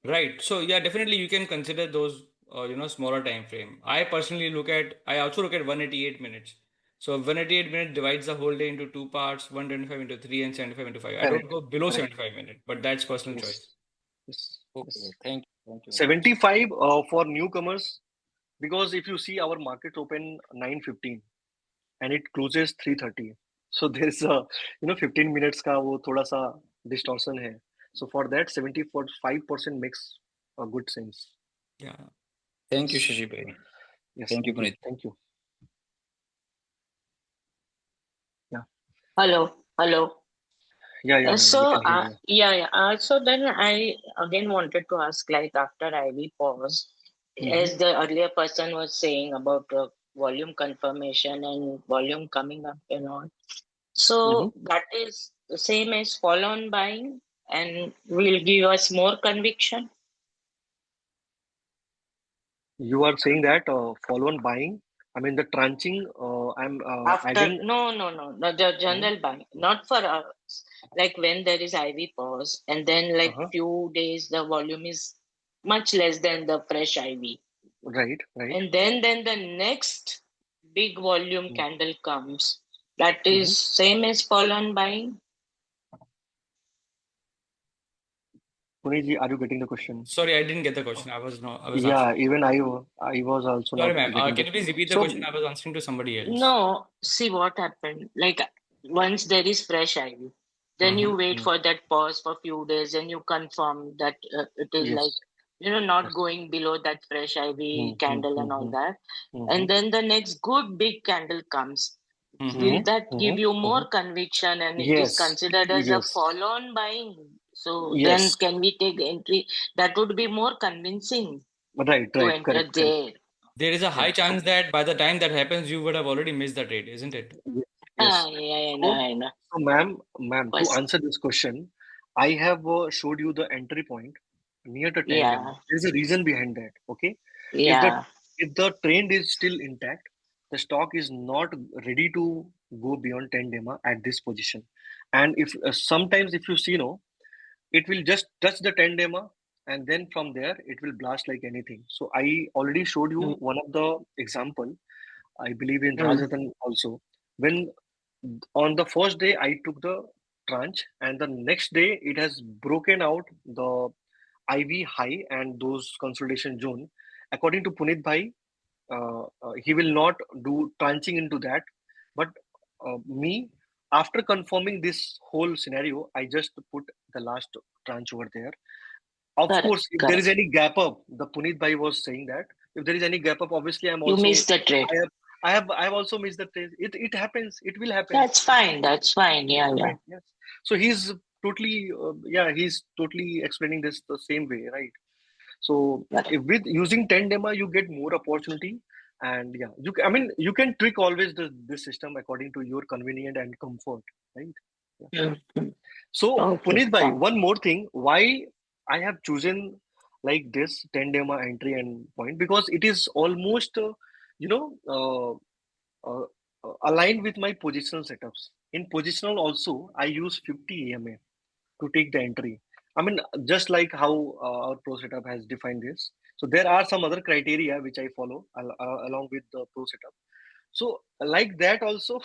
Right. So yeah, definitely you can consider those, smaller time frame. I also look at 188 minutes. So 188 minutes divides the whole day into two parts, 125 into 3 and 75 into 5. I don't Correct. go below Correct. 75 minutes, but that's personal choice. Yes. Yes. Okay. Yes. Thank you very much. 75 for newcomers, because if you see our market open 9:15 and it closes 3:30, so there's a 15 minutes का वो थोड़ा सा distortion है. So for that 75% makes a good sense. Yeah. Thank you, Yes. Shashi Bhai. Yes. Thank you, Thank you. Puneet. Thank you. Yeah. Hello, hello. Yeah. Yeah. Yeah. We can hear you. Yeah. So then I again wanted to ask, like after IV pause, Mm-hmm. as the earlier person was saying about volume confirmation and volume coming up and all. Mm-hmm. So that is the same as follow-on buying and will give us more conviction. You are saying that follow-on buying. I mean the tranching. I'm After adding. no, the general buying, not for us. Like when there is IV pause, and then like Uh-huh. few days the volume is much less than the fresh IV, Right. Right. and then the next big volume candle comes. That Mm-hmm. is same as follow-on buying. Puneet ji, are you getting the question? Sorry, I didn't get the question. I was Yeah, answering. even I was also Sorry, not ma'am. getting Can the. you please repeat the question? So I was answering to somebody else. No, see what happened. Like once there is fresh IV, then Uh-huh. you wait for that pause for few days and you confirm that it is like yes, not yes. going below that fresh IV candle and all Mm-hmm. that. Mm-hmm. And then the next good big candle comes. Mm-hmm. Will Mm-hmm. that give you Mm-hmm. more conviction and it is Yes, considered as a yes, follow-on buying? So then yes. can we take entry? That would be more convincing Right, to right. enter Correct, correct. there. There is a high Correct. chance that by the time that happens, you would have already missed the trade, isn't it? Yes, Ah, yes. yeah, I know, So, I know. ma'am, to Was answer this question, I have showed you the entry point near the 10 lemma. yeah, There's a reason behind that. Okay, if the yeah. if the trend is still intact, the stock is not ready to go beyond 10 lemma at this position. And if sometimes if you see, it will just touch the 10 lemma, and then from there it will blast like anything. So I already showed you Mm, one of the example. I believe in mm. Rajatan also. When on the first day I took the tranche, and the next day it has broken out the IV high and those consolidation zone. According to Punit Bhai, he will not do tranching into that. But me, after confirming this whole scenario, I just put the last tranche over there. Of Correct, course, if there is correct. any gap up, the Punit Bhai was saying that if there is any gap up, obviously You missed the trade. I have also missed the trade. It happens. It will happen. That's fine. That's fine. Yeah, yeah. Right. Yes. So he's totally, he's totally explaining this the same way, right? So Correct. if with using 10 demo, you get more opportunity, and yeah, I mean, you can tweak always this system according to your convenient and comfort, right? Yeah. Mm, mm. So Okay, Puneet bhai, fine. one more thing, why I have chosen like this 10 demo entry and point, because it is almost, you know, aligned with my positional setups. In positional also, I use 50 EMA to take the entry. I mean, just like how our pro setup has defined this. So there are some other criteria which I follow along with the pro setup. So like that also,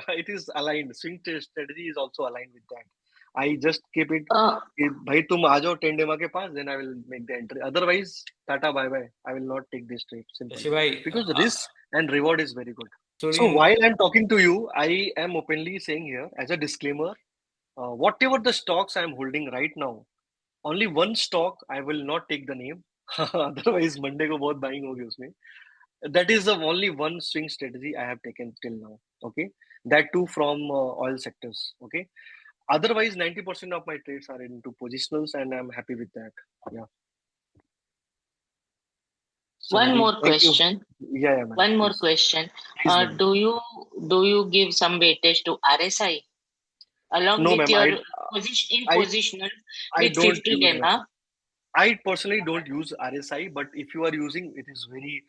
it is aligned. Strategy is also aligned with that. I just keep it. Uh, कि भाई तुम आ जाओ 10 डेमा के पास, then I will make the entry. Otherwise, tata bye bye. I will not take this trade. Simple. Shashi bhai, Because the risk and reward is very good. sorry, So while I'm talking to you, I am openly saying here as a disclaimer, whatever the stocks I'm holding right now, only one stock I will not take the name. Otherwise, Monday को बहुत buying होगी उसमें. That is the only one swing strategy I have taken till now. Okay, that too from oil sectors. Okay, otherwise 90% of my trades are into positionals, and I'm happy with that. Yeah. So one maybe more thank you. question. Yeah, man. One more Please, question. please, madam. Do you give some weightage to RSI along No, with ma'am. your position in I positional I with don't 50 use, ma'am. dema? I personally don't use RSI, but if you are using, it is very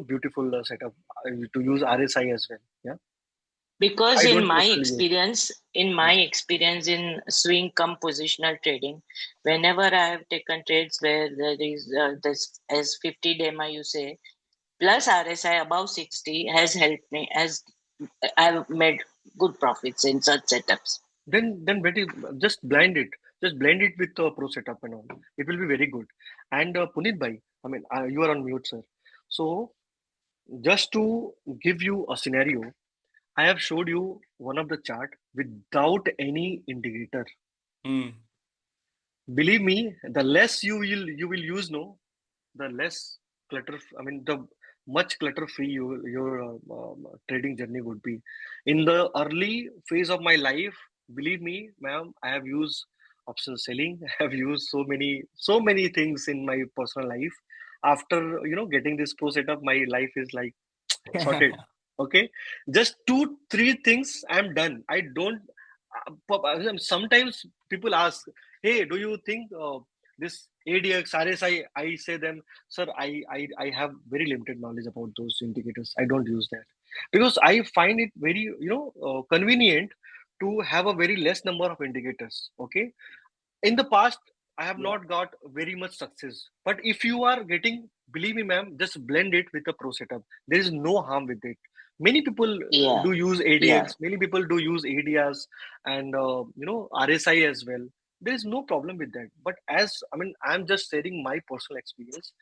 beautiful setup to use RSI as well. Yeah, Because I in don't my personally use. experience, in swing come positional trading, whenever I have taken trades where there is this as 50 dema you say plus RSI above 60 has helped me as I've made good profits in such setups. Then just blend it. Just blend it with pro setup and all. It will be very good. And Punit bhai, I mean, you are on mute, sir. So just to give you a scenario, I have showed you one of the chart without any indicator. Hmm. Believe me, the less you will use, no, the less clutter. I mean, the much clutter free your trading journey would be. In the early phase of my life, believe me, ma'am, I have used option selling. I have used so many things in my personal life. After getting this pro setup, my life is like sorted. Okay, just two three things I'm done. I don't sometimes people ask, hey, do you think this ADX RSI? I say them, sir, I have very limited knowledge about those indicators. I don't use that because I find it very convenient to have a very less number of indicators. Okay, in the past I have Yeah, not got very much success, but if you are getting, believe me ma'am, just blend it with the pro setup. There is no harm with it. Many people yeah, do use yeah, ADX, many people do use ADRs and RSI as well. There is no problem with that, but as I mean, I'm just sharing my personal experience.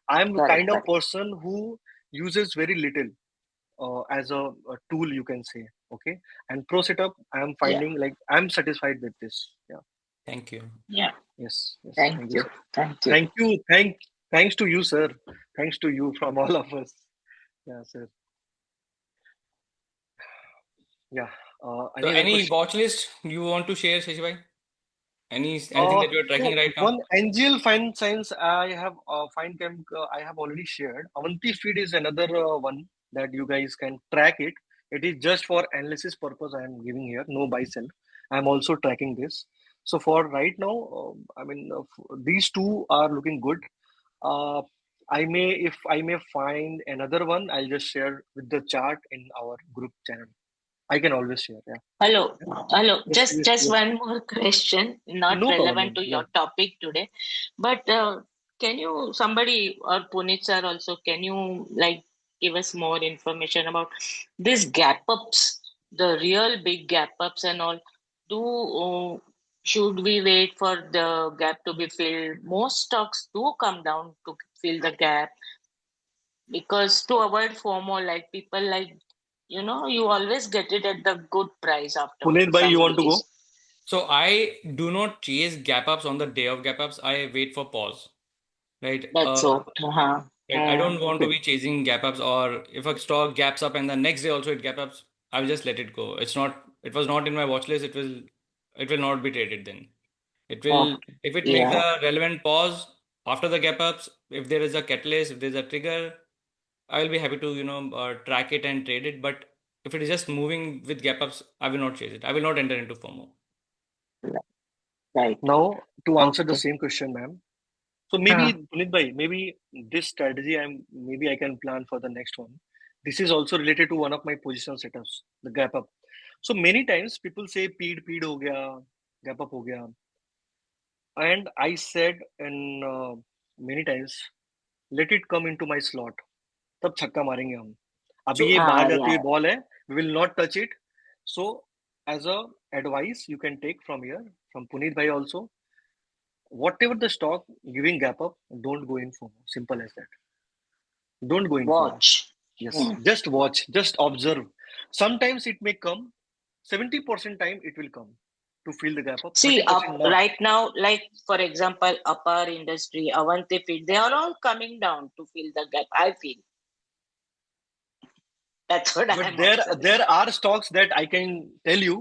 I'm correct, kind of correct. person who uses very little as a tool, you can say. Okay, and pro setup I'm Yeah, finding like I'm satisfied with this. Yeah. Thank you. yeah. Yes. Thank Thank you, you. sir. Thank you. Thank you. Thanks to you, sir. Thanks to you from all of us. Yeah, sir. Yeah. So, Any other any question? watch list you want to share, Shashi bhai? Anything Uh, that you are tracking so right now? one NGL Fine Science I have Fine Chem I have already shared. Avanti Feed is another one that you guys can track it. It is just for analysis purpose I am giving here. No buy sell. I am also tracking this. So for right now, these two are looking good. Uh, if I may find another one, I'll just share with the chart in our group channel. I can always share. Yeah. Hello, Yeah. hello. Yes, Just yes, just yes. one more question, not No problem, relevant ma'am. to Yeah. your topic today, but can you somebody or Punit sir also can you like give us more information about these gap ups, the real big gap ups and all? Do should we wait for the gap to be filled? Most stocks do come down to fill the gap because to avoid FOMO, like people like you always get it at the good price after Puneet bhai, you some want to go? days. So, I do not chase gap ups on the day of gap ups. I wait for pause. Right. That's what. Uh-huh. Right. I don't want to Okay. be chasing gap ups, or if a stock gaps up and the next day also it gap ups, I'll just let it go. It was not in my watch list. It will not be traded then. It will, Okay. if it makes Yeah. a relevant pause after the gap ups, if there is a catalyst, if there's a trigger, I will be happy to, track it and trade it. But if it is just moving with gap ups, I will not chase it. I will not enter into FOMO. Right. Now, to answer the Okay. same question, ma'am. So Huh. maybe, Puneet bhai, maybe this strategy maybe I can plan for the next one. This is also related to one of my positional setups, the gap up. So many times people say peed ho gaya, gap up ho gaya. and I said in many times, let it come into my slot. तब छक्का मारेंगे हम. अभी So ये बाहर जाती हुई Yeah. Ball है. We will not touch it. So as a advice you can take from here, from Puneet bhai also, whatever the stock giving gap up, don't go in FOMO. Simple as that. Don't go in FOMO. Watch. Yes, Hmm. just watch, just observe. Sometimes it may come. 70% time it will come to fill the gap up. See, 30% up not. right now, like for example, upper industry, Avanti Feed, they are all coming down to fill the gap. I feel that's what I But am there observing. are stocks that I can tell you.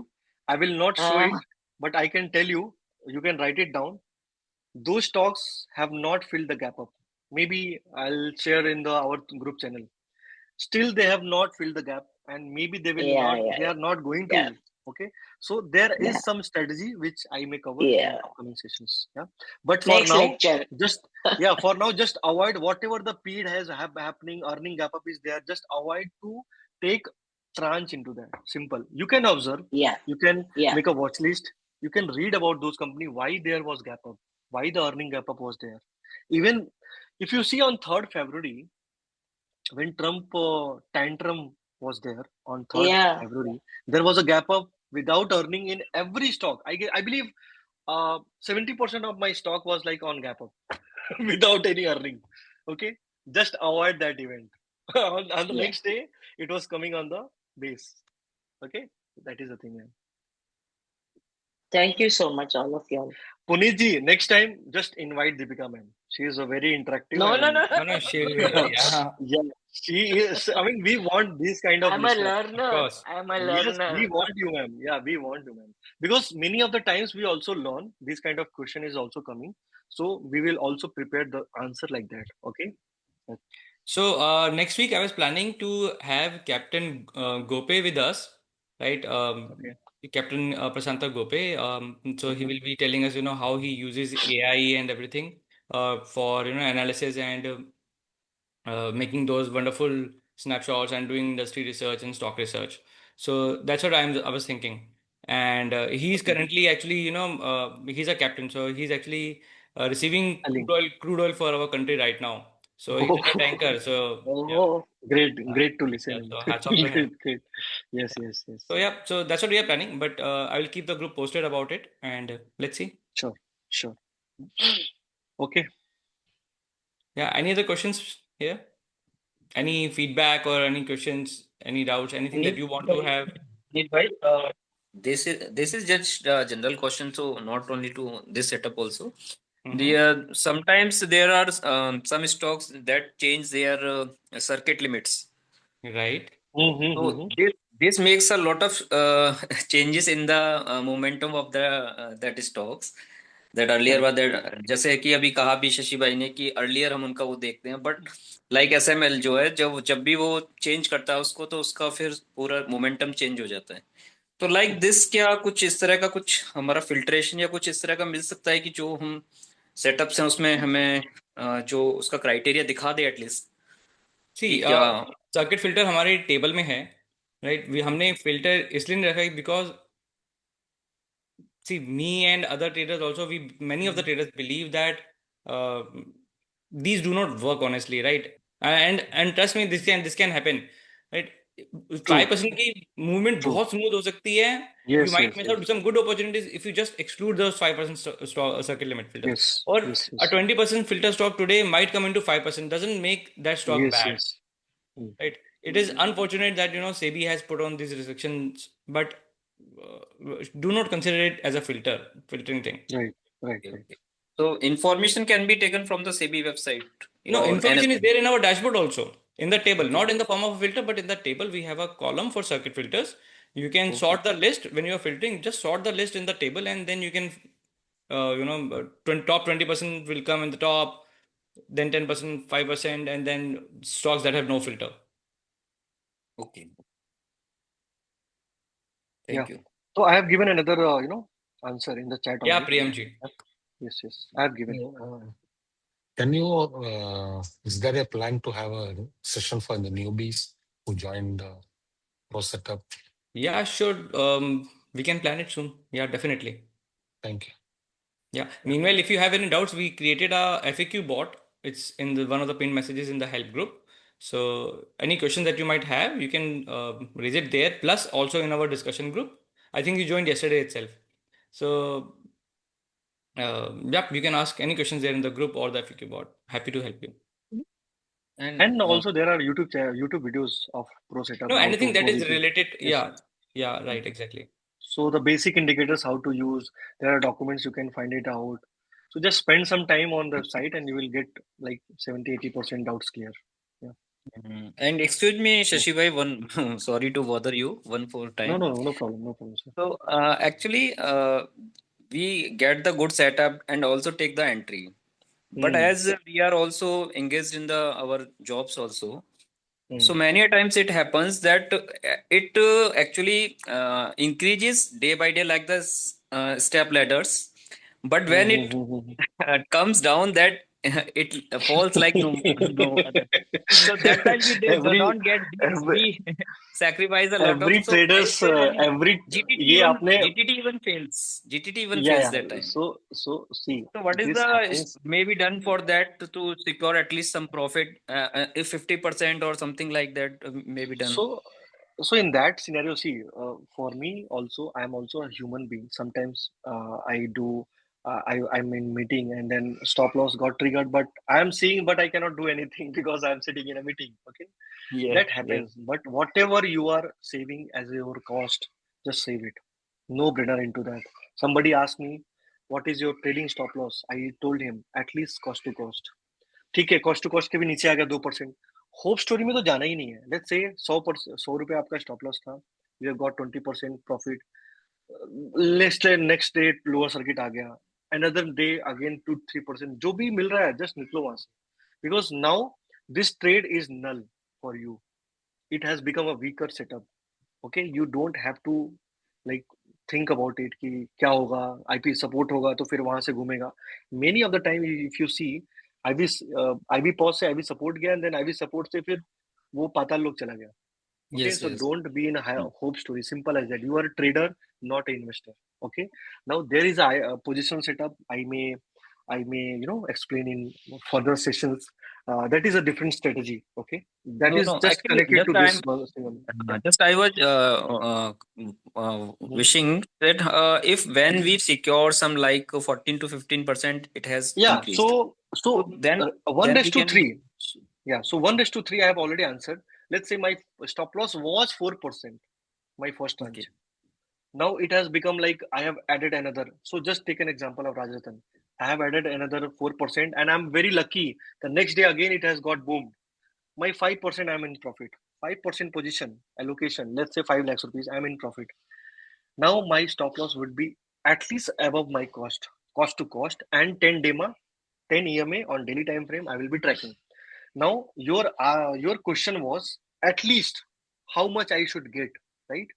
I will not show it, Uh, but I can tell you. You can write it down. Those stocks have not filled the gap up. Maybe I'll share in the our group channel. Still they have not filled the gap, and maybe yeah, yeah, they are not going to. yeah, Okay, so there yeah, is some strategy which I may cover in yeah. upcoming sessions. Yeah, but for Next now, lecture. just yeah, for now, just avoid whatever the PED has happening, earning gap up is there. Just avoid to take tranche into that. Simple. You can observe, Yeah, you can yeah, make a watch list, you can read about those company, why there was gap up, why the earning gap up was there. Even if you see on 3rd February, when Trump tantrum was there on 3rd yeah, February, there was a gap up without earning in every stock. I believe 70% of my stock was like on gap up without any earning. Okay, just avoid that event. On the yeah. next day, it was coming on the base. Okay, that is the thing, man. Thank you so much, all of y'all. Puneet ji, next time just invite Deepika ma'am. She is a very interactive No, no, and no. no, no, she'll be, yeah, yeah, she is. I mean, we want these kind of I'm a listeners. of learner. course. I'm a Yes, we learner. want you, ma'am. Yeah, we want you, ma'am. Because many of the times we also learn this kind of question is also coming. So we will also prepare the answer like that. Okay. So next week I was planning to have Captain Gope with us, right? Okay. Captain Prasanta Gope. So he Mm-hmm. will be telling us, how he uses AI and everything for analysis and making those wonderful snapshots and doing industry research and stock research. So that's what I was thinking. And he's Okay. currently actually, he's a captain, so he's actually receiving Selling. crude oil for our country right now. So he's in a tanker. So yeah, Oh, Great, uh, great to listen. yeah. Him. So hats off to him. Great, great. Yes, yes, So yes. yeah, so that's what we are planning. But I will keep the group posted about it, and let's see. Sure, sure. Okay. Yeah. Any other questions here? Any feedback or any questions? Any doubts? Anything that Puneet you want to bhai, have? Puneet bhai, this is just general question, so not only to this setup also. Mm-hmm. The sometimes there are some stocks that change their circuit limits. Right. Mm-hmm, So mm-hmm. this makes a lot of changes in the momentum of the that stocks. That earlier Correct. Was that जैसे कि अभी कहा भी शशि भाई ने कि earlier हम उनका वो देखते हैं बट लाइक एसएमएल जो है जब जब भी वो चेंज करता है उसको तो उसका फिर पूरा मोमेंटम चेंज हो जाता है तो लाइक दिस क्या कुछ इस तरह का कुछ हमारा फिल्ट्रेशन या कुछ इस तरह का मिल सकता है कि जो हम सेटअप्स हैं उसमें हमें जो उसका क्राइटेरिया दिखा दे एटलीस्ट सी कि क्या सर्किट फिल्टर हमारे टेबल में है राइट हमने फिल्टर इसलिए नहीं रखा है because see me and other traders also we many of the traders believe that uh, these do not work honestly, right? And trust me, this can happen, right? True. 5% की movement True. बहुत smooth हो सकती है. You Yes, might yes, miss out yes. some good opportunities if you just exclude those 5% circuit limit filters. Yes, Or yes, a yes. 20% filter stock today might come into 5%. Doesn't make that stock Yes, bad, yes. Mm. right? It is unfortunate that SEBI has put on these restrictions, but do not consider it as a filtering thing. Right, right, okay, right. okay. So information can be taken from the SEBI website No, or information is anything. there in our dashboard also in the table, Okay, not in the form of a filter, but in the table we have a column for circuit filters. You can Okay. sort the list when you are filtering. Just sort the list in the table, and then you can, 20% will come in the top, then 10%, 5%, and then stocks that have no filter. okay. Yeah. Thank you. So I have given another, answer in the chat Yeah, only. Priyamji. Yep. Yes, yes. I have given. Can you, is there a plan to have a session for the newbies who joined the Pro Setup? Yeah, sure. We can plan it soon. Yeah, definitely. Thank you. Yeah. Meanwhile, if you have any doubts, we created a FAQ bot. It's in the one of the pinned messages in the help group. So any questions that you might have, you can raise it there. Plus, also in our discussion group. I think you joined yesterday itself. So yeah, you can ask any questions there in the group or the FAQ bot. Happy to help you. And And also there are YouTube videos of pro setup, No, how to anything that go is with it. related. Yes, Yeah. yes. Yeah. Right. Exactly. So the basic indicators how to use, there are documents you can find it out. So just spend some time on the site and you will get like 70-80% doubts clear. Yeah. and excuse me, So Shashi bhai, one sorry to bother you one more no, time. no, no problem, no problem, sir. So actually, we get the good setup and also take the entry. But Hmm. as we are also engaged in the our jobs also, Hmm. so many a times it happens that it actually increases day by day like the step ladders. But Hmm. when it Hmm. comes down, that it falls like no no other. So that time we do every not get this. every We sacrifice a lot of. every So is traders there any every GTT ये even आपने GTT even fails? GTT even yeah, fails yeah, that time. so see, So what is this the happens. maybe done for that to secure at least some profit? If 50% or something like that may be done. So, so in that scenario, see, for me also, I'm also a human being. Sometimes I'm in meeting and then stop loss got triggered, but I'm seeing, but I cannot do anything because I'm sitting in a meeting. Okay, Yeah, that yeah. happens. But whatever you are saving as your cost, just save it. No brainer into that. Somebody asked me, what is your trading stop loss? I told him at least cost to cost. ठीक है, cost to cost के भी नीचे आ गया 2%। Hope story में तो जाना ही नहीं है। लेट्स से 100 रुपए आपका स्टॉप लॉस था, you have got 20% profit. Next day lower circuit आ गया, अनदर डे अगेन 2-3% जो भी मिल रहा है जस्ट निकलो वहां से, because now this trade is null for you, it has become a weaker setup. Okay, you don't have to like think about it कि क्या होगा, आईपी सपोर्ट होगा तो फिर वहां से घूमेगा। Many of the time if you see IV IV pause से आईवी सपोर्ट गया एंड देन आईवी सपोर्ट से फिर वो पाताल लोक चला गया। Okay, Yes. so Yes. don't be in a hope story. Simple as that. You are a trader, not an investor. Okay. Now there is a position setup. I may explain in further sessions. That is a different strategy. Okay. That No, is no. just Actually, connected to this one single. Yeah. just I was Mhm. wishing that if when we secure some like 14 to 15%, it has Yeah. increased. So So then one then dash we to can. three. Yeah. So 1:3 I have already answered. Let's say my stop loss was 4%. My first Okay. tranche. Now it has become like I have added another. So just take an example of Rajasthan. I have added another 4%, and I'm very lucky. The next day again it has got boomed. My 5% I'm in profit. 5% position allocation. Let's say 5 lakhs rupees. I'm in profit. Now my stop loss would be at least above my cost to cost, and 10 DEMA, 10 EMA on daily time frame. I will be tracking. Now your question was at least how much I should get, right?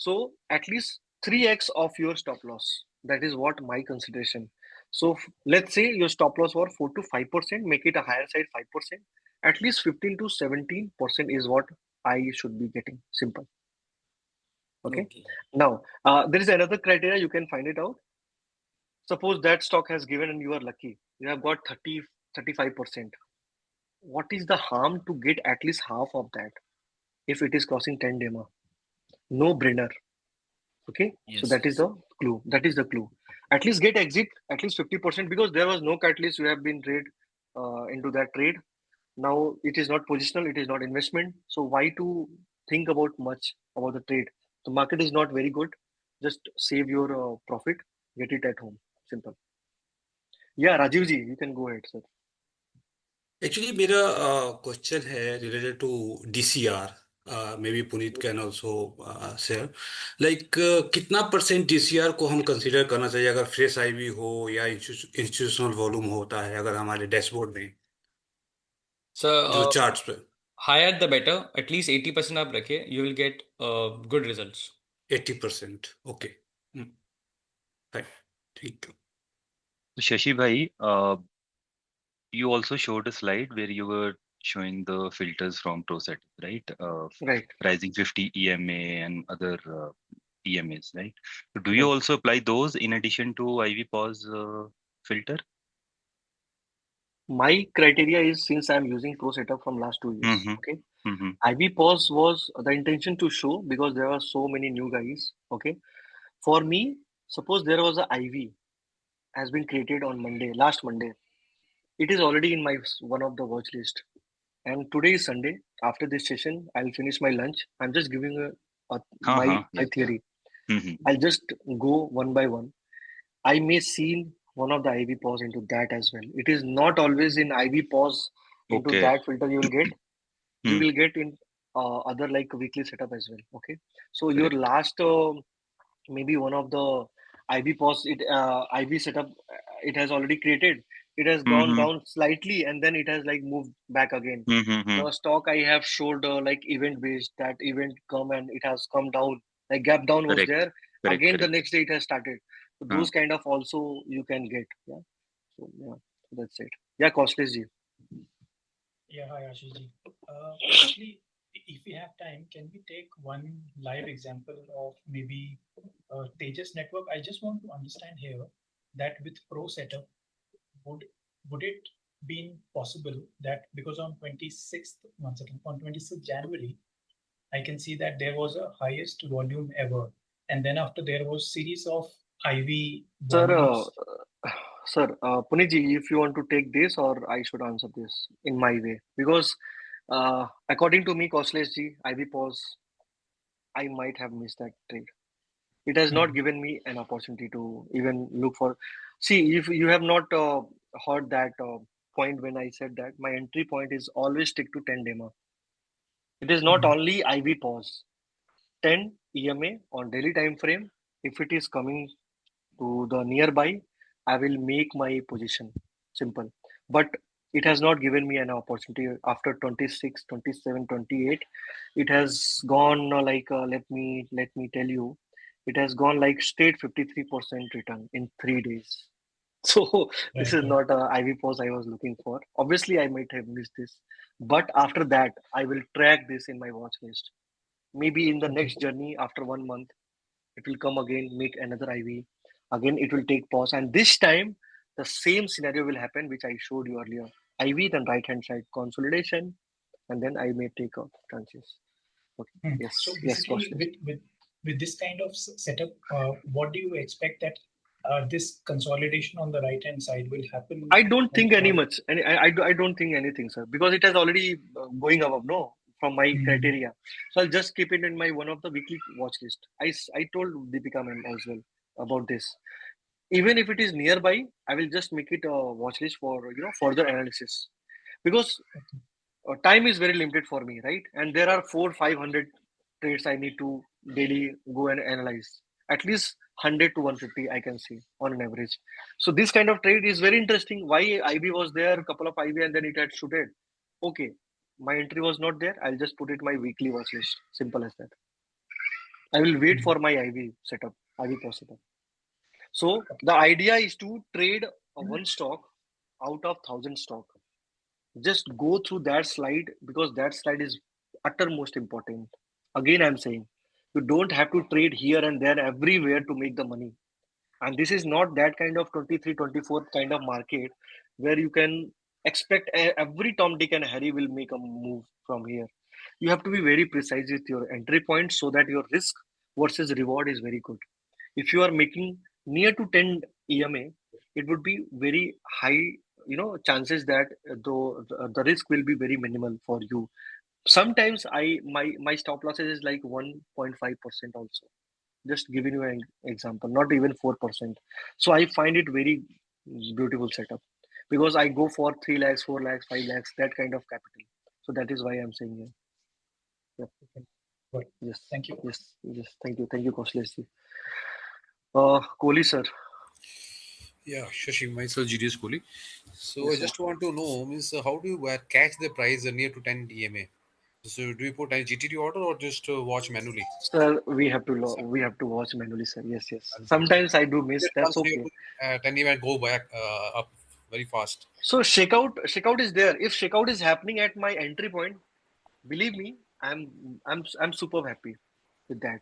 So at least 3x of your stop loss. That is what my consideration. So let's say your stop loss was 4 to 5%, make it a higher side 5%. At least 15 to 17% is what I should be getting. Simple. Okay. Okay. Now there is another criteria you can find it out. Suppose that stock has given and you are lucky. You have got 35%. What is the harm to get at least half of that if it is crossing 10 DEMA? No brainer. Okay, so Yes, that is yes. the clue. That is the clue. At least get exit at least 50% because there was no catalyst. You have been trade into that trade. Now it is not positional. It is not investment. So why to think about much about the trade? The market is not very good. Just save your profit. Get it at home. Simple. Yeah, Rajiv ji, you can go ahead, sir. Actually, मेरा question है related to DCR. Maybe Puneet can also share. Like कितना percent DCR को हम consider करना चाहिए अगर fresh ivy हो या इंस्टीट्यूशनल वॉल्यूम होता है अगर हमारे डैशबोर्ड में So जो चार्ट्स पे higher the better. At least 80% आप रखे. You will get good results. 80%. Okay, fine, ठीक है। So Shashi bhai, you also showed a slide where you were showing the filters from ProSet, right? Right. Rising 50 EMA and other EMAs, right? So do you Right. also apply those in addition to IV pause filter? My criteria is, since I'm using Pro Setup from last 2 years, Mm-hmm. okay, Mm-hmm. IV pause was the intention to show because there were so many new guys. Okay, for me, suppose there was a IV has been created on Monday, last Monday. It is already in my one of the watch list. And today is Sunday. After this session, I'll finish my lunch. I'm just giving Uh-huh. my Yeah. theory. Mm-hmm. I'll just go one by one. I may see one of the IV pause into that as well. It is not always in IV pause into Okay. that filter you will get. You Mm, will get in other like weekly setup as well. Okay. So your correct. last maybe one of the IV pause IV setup it has already created. It has gone Mm-hmm. down slightly and then it has like moved back again. Mm-hmm. The stock I have showed like event based, that event come and it has come down, like gap down was Correct. there. Correct. Again the Correct. next day it has started. So Uh, those kind of also you can get. Yeah. So yeah, that's it. Yeah, costless G. Yeah, hi Ashish ji. Actually, if we have time, can we take one live example of maybe Tejas network? I just want to understand here that with Pro setup, would would it been possible that because on 26th, one second, on 26th January, I can see that there was a highest volume ever, and then after there was series of IV Sir, volumes. sir, Puniji, if you want to take this or I should answer this in my way, because according to me, costless G, IV pause, I might have missed that trade. It has not Mhm. given me an opportunity to even look for. See, if you have not heard that point when I said that my entry point is always stick to 10 demo. It is not Mhm. only IV pause. 10 EMA on daily time frame. If it is coming to the nearby, I will make my position simple. But it has not given me an opportunity after 26, 27, 28. It has gone let me tell you, it has gone like straight 53% return in 3 days. So this Right, is right. not a IV pause I was looking for. Obviously, I might have missed this, but after that, I will track this in my watch list. Maybe in the Okay. next journey after 1 month it will come again, make another IV. Again, it will take pause. And this time, the same scenario will happen, which I showed you earlier. IV, then right hand side consolidation, and then I may take off chances. Okay. Hmm. So Yes. Yes, basically, costless. with this kind of setup, what do you expect that this consolidation on the right hand side will happen? I don't think any Or much. And I don't think anything, sir, because it has already going above, no, from my hmm, criteria. So I'll just keep it in my one of the weekly watch list. I told Deepika ma'am as well about this. Even if it is nearby, I will just make it a watch list for further analysis because time is very limited for me, right? And there are 400-500 trades I need to daily go and analyze. At least 100 to 150 I can see on an average. So this kind of trade is very interesting. Why IB was there, a couple of IB, and then it had shooted. Okay, my entry was not there. I'll just put it my weekly watch list. Simple as that. I will wait hmm, for my IB setup, IB post setup. So the idea is to trade a one stock out of 1,000 stock. Just go through that slide because that slide is uttermost important. Again, I'm saying you don't have to trade here and there everywhere to make the money. And this is not that kind of 23, 24 kind of market where you can expect every Tom, Dick, and Harry will make a move from here. You have to be very precise with your entry point so that your risk versus reward is very good. If you are making near to 10 EMA, it would be very high, chances that the risk will be very minimal for you. Sometimes my stop losses is like 1.5% also. Just giving you an example, not even 4%. So I find it very beautiful setup because I go for 3 lakhs, 4 lakhs, 5 lakhs, that kind of capital. So that is why I'm saying here. Yep. okay, good. Yes, Thank you. yes, yes. Thank you, Kaushlesh. Kohli sir. Yeah, Shashi, myself, GDS Kohli. So I Yes, sir. just want to know, means how do you catch the price near to 10 EMA? So do you put any GTD order or just watch manually? Sir, we have to watch manually, sir. Yes, yes. And Sometimes I do miss. it That's comes near okay. to 10 EMA, go back up very fast. So shakeout is there. If shakeout is happening at my entry point, believe me, I'm super happy with that.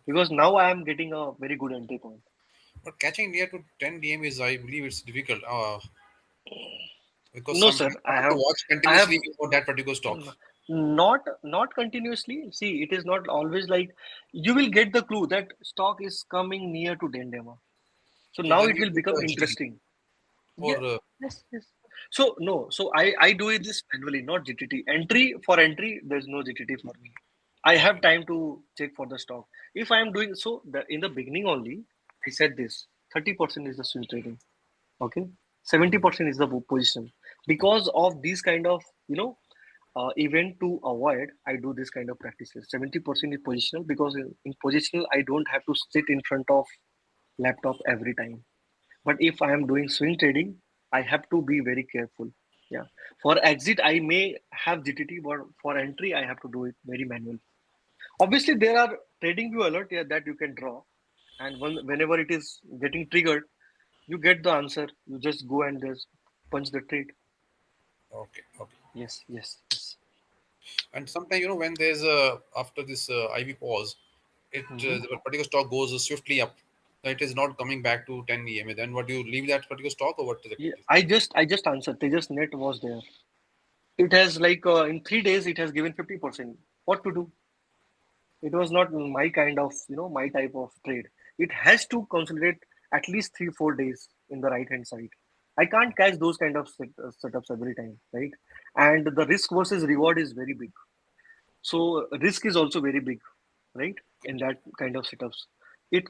because now I am getting a very good entry point. But catching near to 10 DM is, I believe, it's difficult. Because No, some sir, you have to watch I have continuously for that particular stock. not continuously. See, it is not always like you will get the clue that stock is coming near to Dendema. So So now then it you will do become the GT interesting. or Yeah, yes, yes. So no, so I do it this manually, not GTT. Entry for entry, there's no GTT for me. I have time to check for the stock. If I am doing so, in the beginning only, I said this: 30% is the swing trading. Okay, 70% is the position. Because of these kind of event to avoid, I do this kind of practices. 70% is positional because in positional I don't have to sit in front of laptop every time. But if I am doing swing trading, I have to be very careful. Yeah. For exit, I may have GTT, but for entry, I have to do it very manual. Obviously, there are trading view alert here that you can draw, and whenever it is getting triggered, you get the answer. You just go and just punch the trade. okay, okay. Yes, yes, yes. And sometimes when there's after this IV pause, Mhm. the particular stock goes swiftly up. It is not coming back to 10 EMA. Then what do you leave that particular stock or what is Yeah, it? I just answered. Tejas net was there. It has like in 3 days it has given 50%. What to do? It was not my kind of my type of trade. It has to consolidate at least 3-4 days in the right hand side. I can't catch those kind of setups every time, right? And the risk versus reward is very big. So risk is also very big, right? In that kind of setups, it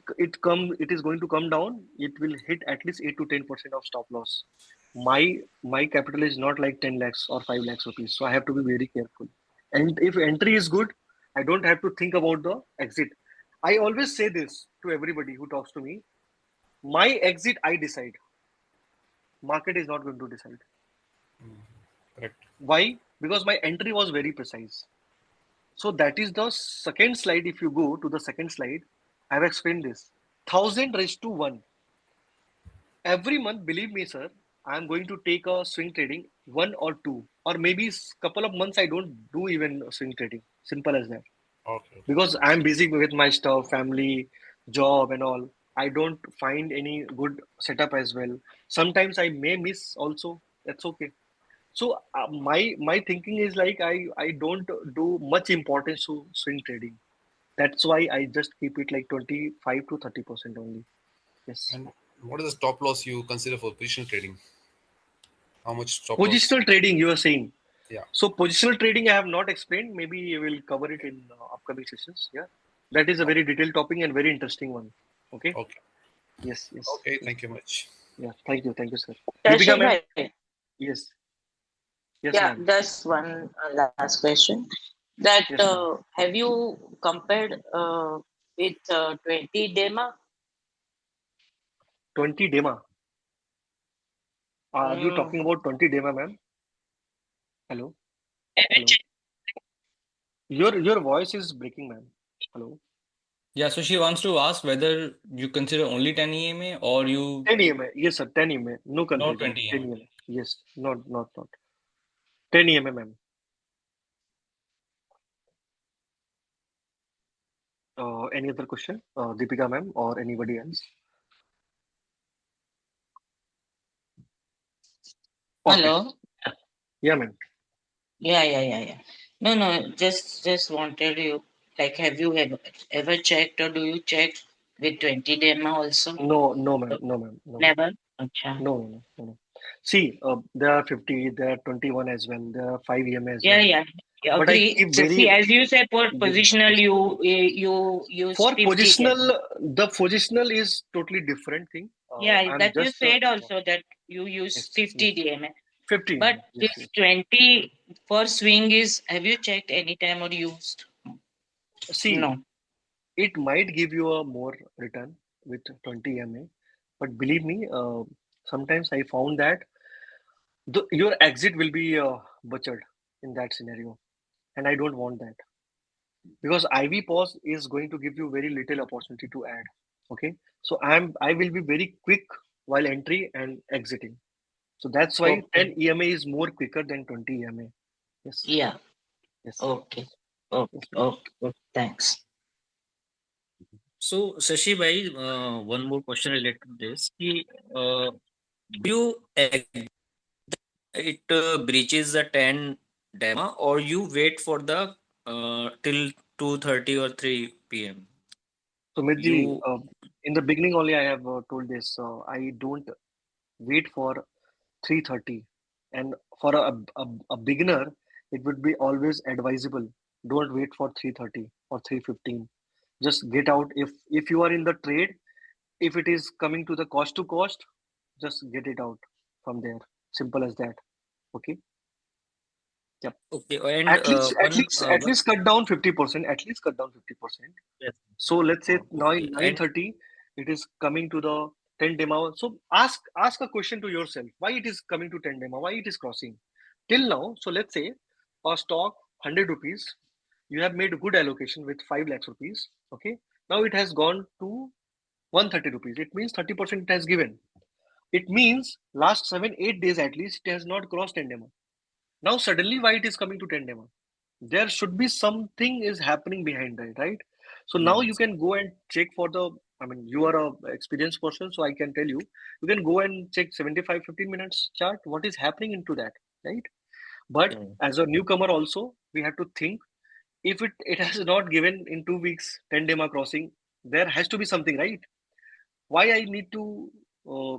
is going to come down. It will hit at least 8 to 10% of stop loss. My capital is not like 10 lakhs or 5 lakhs rupees, so I have to be very careful. And if entry is good, I don't have to think about the exit. I always say this to everybody who talks to me: my exit I decide. Market is not going to decide. Correct. Why? Because my entry was very precise. So that is the second slide. If you go to the second slide, I have explained this. 1,000 raised to 1. Every month, believe me, sir, I am going to take a swing trading, one or two, or maybe couple of months I don't do even swing trading. Simple as that. Okay. Because I'm busy with my stuff, family, job, and all. I don't find any good setup as well. Sometimes I may miss also. That's okay. So my thinking is like I don't do much importance to swing trading. That's why I just keep it like 25 to 30% only. Yes. And what is the stop loss you consider for positional trading? How much stop loss? Positional trading, you are saying. Yeah. So positional trading, I have not explained. Maybe we'll cover it in upcoming sessions. Yeah, that is a very detailed topic and very interesting one. Okay. Okay. Yes. Yes. Okay. Yes. Thank you much. Yeah. Thank you, sir. Deepika, Shashi ma'am. bhai, Yes. Yes, yeah, ma'am. that's one last question. That Yes, ma'am. have you compared with 20 Dema? 20 dema. Are you Mm. talking about 20 dema, ma'am? Hello. Hello. Your voice is breaking, ma'am. Hello. Yeah, so she wants to ask whether you consider only 10 EMA or you 10 EMA. Yes, sir. 10 EMA. No not confusion. 20 10 EMA. EMA. Yes. Not. 10 EMA, ma'am. Any other question? Deepika, ma'am, or anybody else? Okay. Hello. Yeah, ma'am. Yeah. No. Just wanted you, like, have you ever checked, or do you check with 20 Dema also? No, ma'am. No, ma'am. No. Never. Acha. No. See, there are 50, there are 21 as well, there are 5 EMA as well. Yeah. But I Agree. keep So see, very, as you said, for yes, positional, yes. you use For 50 Dema. positional, the positional is totally different thing. Yeah, I'm that you just, said also that you use yes, 50 yes. DMA. 50 But EMA, yes, this yes. 20 for swing is, have you checked any time or used? See, No. it might give you a more return with 20 EMA, but believe me, sometimes I found that your exit will be butchered in that scenario, and I don't want that. Because IV pause is going to give you very little opportunity to add. Okay, so I will be very quick while entry and exiting. So that's why Okay. 10 EMA is more quicker than 20 EMA. Yes, Yeah. yes, Okay. yes, Okay. ma'am. Okay. Thanks. So, Shashi bhai, one more question related to this. Do you agree it breaches the 10 demo, or you wait for the till 2:30 or 3 p.m.? So Mitji, You in the beginning only I have told this. I don't wait for 3:30, and for a beginner, it would be always advisable. Don't wait for 3:30 or 3:15. Just get out. If you are in the trade, if it is coming to the cost to cost, just get it out from there. Simple as that. Okay. Yep. okay? And At one least cut down 50%. At least cut down 50%. yes. So let's say now Okay, in and 9:30, it is coming to the 10 demo. So ask a question to yourself. Why it is coming to 10 demo? Why it is crossing? Till now, so let's say a stock 100 rupees. You have made a good allocation with 5 lakhs rupees. Okay. Now it has gone to 130 rupees. It means 30% it has given. It means last 7 8 days at least it has not crossed 10 demo. Now suddenly why it is coming to 10 demo? There should be something is happening behind that, right? So now you yes, can go and check for the, I mean, you are a experienced person, so I can tell you, you can go and check 75 15 minutes chart, what is happening into that, right? But yeah, as a newcomer also, we have to think, if it has not given in 2 weeks 10 dema crossing, there has to be something, right? Why I need to uh,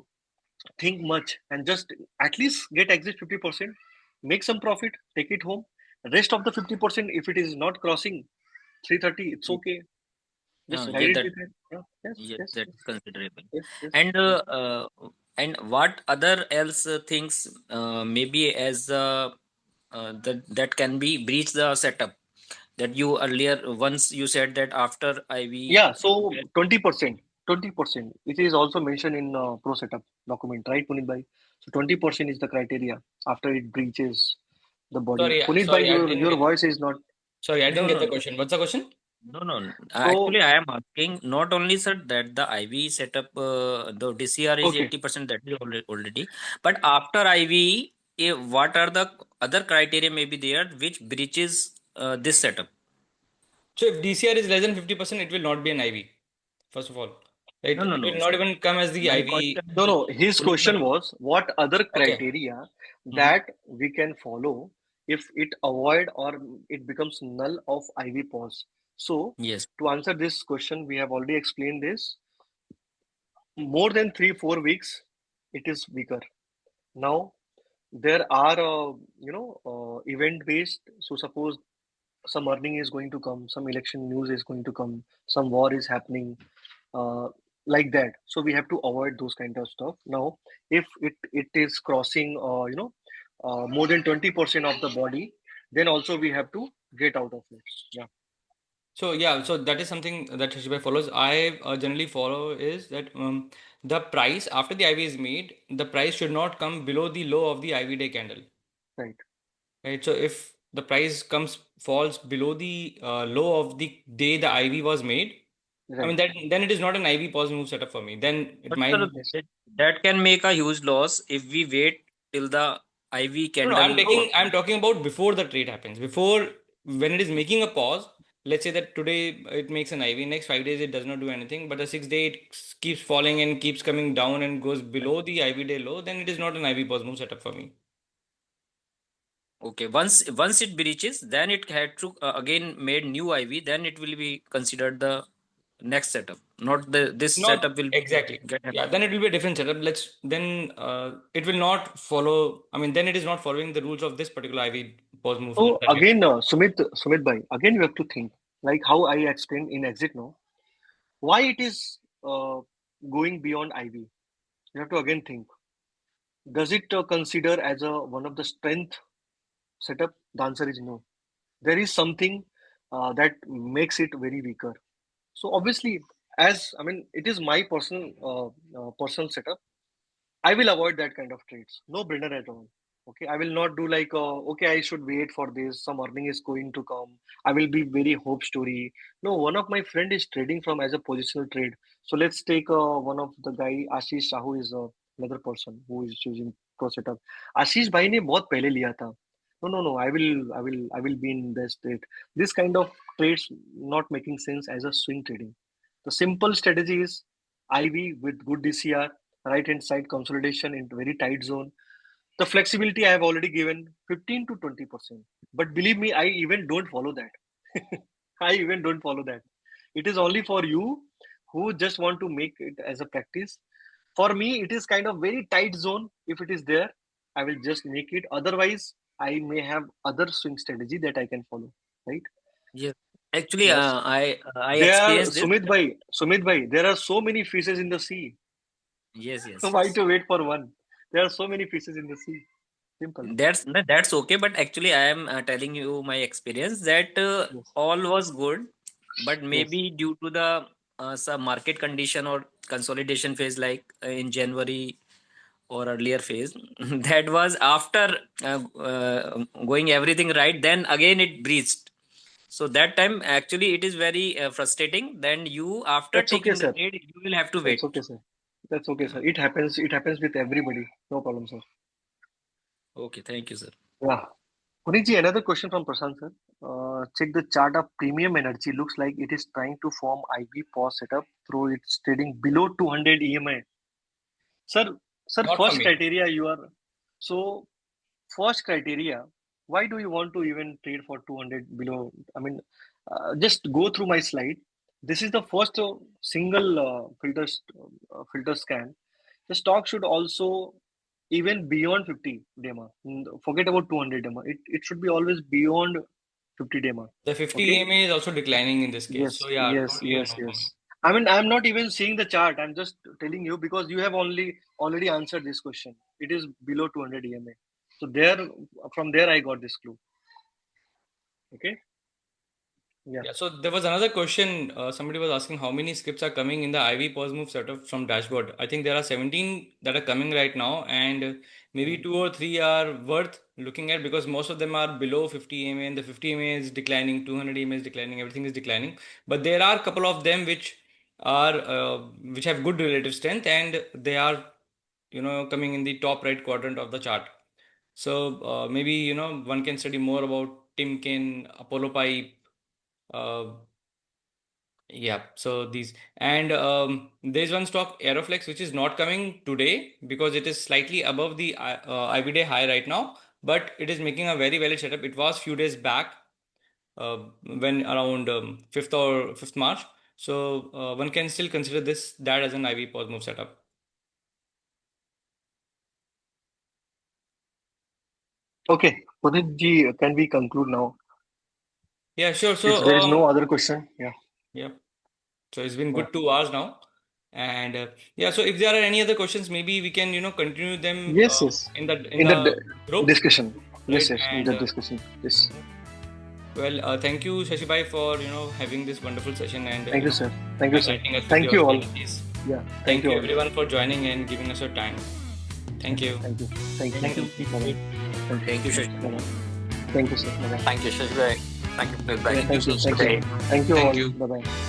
think much, and just at least get exit 50%, make some profit, take it home. Rest of the 50%, if it is not crossing 330, it's okay. Just ride yeah, it that with it. Yeah, yes, yeah, yes, that's yes, considerable. yes, yes, And yes. what other else things maybe as that can be breach the setup that you earlier once you said that after IV. Yeah, so 20%, 20%. It is also mentioned in pro setup document, right, Punit Bhai? So 20% is the criteria after it breaches the body. Sorry, Punit Bhai, sorry, I didn't your get. voice is not. Sorry, I didn't No, get no, the no. question. What's the question? No, no. So Actually, I am asking not only sir that the IV setup, the DCR is okay, 80% that is already, but after IV, what are the other criteria maybe there which breaches this setup? So if DCR is less than 50%, it will not be an IV. First of all, right? No, no, It no, will not sir. even come as the My IV. question, no, no. His Puneet question bhai, was, what other Okay. criteria Mhm. that we can follow if it avoid or it becomes null of IV pause. So yes, to answer this question, we have already explained this. More than 3 4 weeks, it is weaker. Now there are event based. So suppose some earning is going to come, some election news is going to come, some war is happening, uh, like that. So we have to avoid those kind of stuff. Now, if it is crossing, more than 20% of the body, then also we have to get out of it. Yeah, So yeah, so that is something that Shashibai follows. I generally follow is that the price after the IV is made, the price should not come below the low of the IV day candle. right, Right. So if the price comes falls below the low of the day the IV was made, I mean right. that then it is not an IV pause move setup for me. Then it but might. sir, Yes. that can make a huge loss if we wait till the IV No, no, candle. I'm talking about before the trade happens. Before, when it is making a pause, let's say that today it makes an IV, next 5 days it does not do anything, but the 6 day it keeps falling and keeps coming down and goes below the IV day low, then it is not an IV pause move setup for me. Okay, once it breaches, then it had to again made new IV. Then it will be considered the next setup. Not the this Not setup will exactly. get Yeah, happen. then it will be a different setup. Let's then it will not follow. I mean, then it is not following the rules of this particular IV pause move So that we have. again, Sumit bhai, again you have to think, like how I explained in exit now, why it is going beyond IV. You have to again think. Does it consider as a one of the strength setup? The answer is no. There is something that makes it very weaker. So obviously, as I mean, it is my personal setup. I will avoid that kind of trades. No brainer at all. Okay, I will not do like, okay, I should wait for this. Some earning is going to come. I will be very hope story. No, one of my friend is trading from as a positional trade. So let's take one of the guy Ashish Sahu is another person who is using pro setup. आशीष भाई ने बहुत पहले लिया था. No, no, no. I will be in this trade. This kind of trades not making sense as a swing trading. The simple strategy is IV with good DCR, right hand side consolidation into very tight zone. The flexibility I have already given 15 to 20%. But believe me, I even don't follow that. I even don't follow that. It is only for you who just want to make it as a practice. For me, it is kind of very tight zone. If it is there, I will just make it. Otherwise, I may have other swing strategy that I can follow. Right? Yes. Actually, Yes. I There are experienced this. Sumit bhai, there are so many fishes in the sea. Yes, yes, Why yes. to wait for one? There are so many fishes in the sea. Simple. That's okay, but actually, I am telling you my experience that Yes. all was good, but Yes. maybe due to the some market condition or consolidation phase, like in January or earlier phase, that was after going everything right. Then again, it breached. So that time, actually, it is very frustrating. Then you, after That's okay, taking the sir. trade, you will have to That's wait. okay, sir. That's okay, Yeah. sir. It happens. It happens with everybody. No problem, sir. Okay, thank you, sir. Yeah. Punitji, another question from Prashant, sir. Check the chart of premium energy. Looks like it is trying to form IV pause setup through its trading below 200 EMI. Sir, Not for first me. criteria you are. So, first criteria, why do you want to even trade for 200 below? I mean, just go through my slide. This is the first single filter scan. The stock should also even beyond 50 DEMA. Forget about 200 DEMA. It should be always beyond 50 DEMA. The 50 Okay. EMA is also declining in this case. So Yes, yeah, yes, totally a yes, no for me. yes. I mean, I'm not even seeing the chart. I'm just telling you because you have already answered this question. It is below 200 EMA. So from there, I got this clue. Okay. Yeah. Yeah, so there was another question. Somebody was asking how many skips are coming in the IV pause move setup from dashboard. I think there are 17 that are coming right now, and maybe Mhm. 2 or 3 are worth looking at because most of them are below 50 EMA, and the 50 EMA is declining, 200 EMA is declining, everything is declining. But there are a couple of them which have good relative strength, and they are coming in the top right quadrant of the chart. So maybe one can study more about Timken, Apollo Pipe. Uh, yeah, so these and there's one stock Aeroflex which is not coming today because it is slightly above the IB day high right now, but it is making a very valid setup. It was few days back when around 5th or 5th March. So one can still consider that as an IV pause move setup. Okay. Puneet ji, can we conclude now? Yeah, sure. If So there is no other question, yeah. yeah. So it's been Yeah. good 2 hours now. And yeah, so if there are any other questions, maybe we can, continue them Yes, yes. in In the the group, discussion. Yes, right? yes. In And the discussion. Yes. well, thank you, Shashi Bhai, for having this wonderful session and Thank you, sir. Thank you, sir. enlightening us with Thank your you all. strategies. Yeah. Thank Thank you you, all. everyone, for joining and giving us your time. Yeah. Thank you. Thank you. Thank you. Thank you. Bye bye. Thank you. Thank you, Shashi. Bye bye. Thank you, sir. Bye bye. Thank you, Shashi. Thank you, Puneet bhai. Yeah. Thank you, Thank you. sir. Thank Good you. day. Thank you Thank all. you. Bye bye.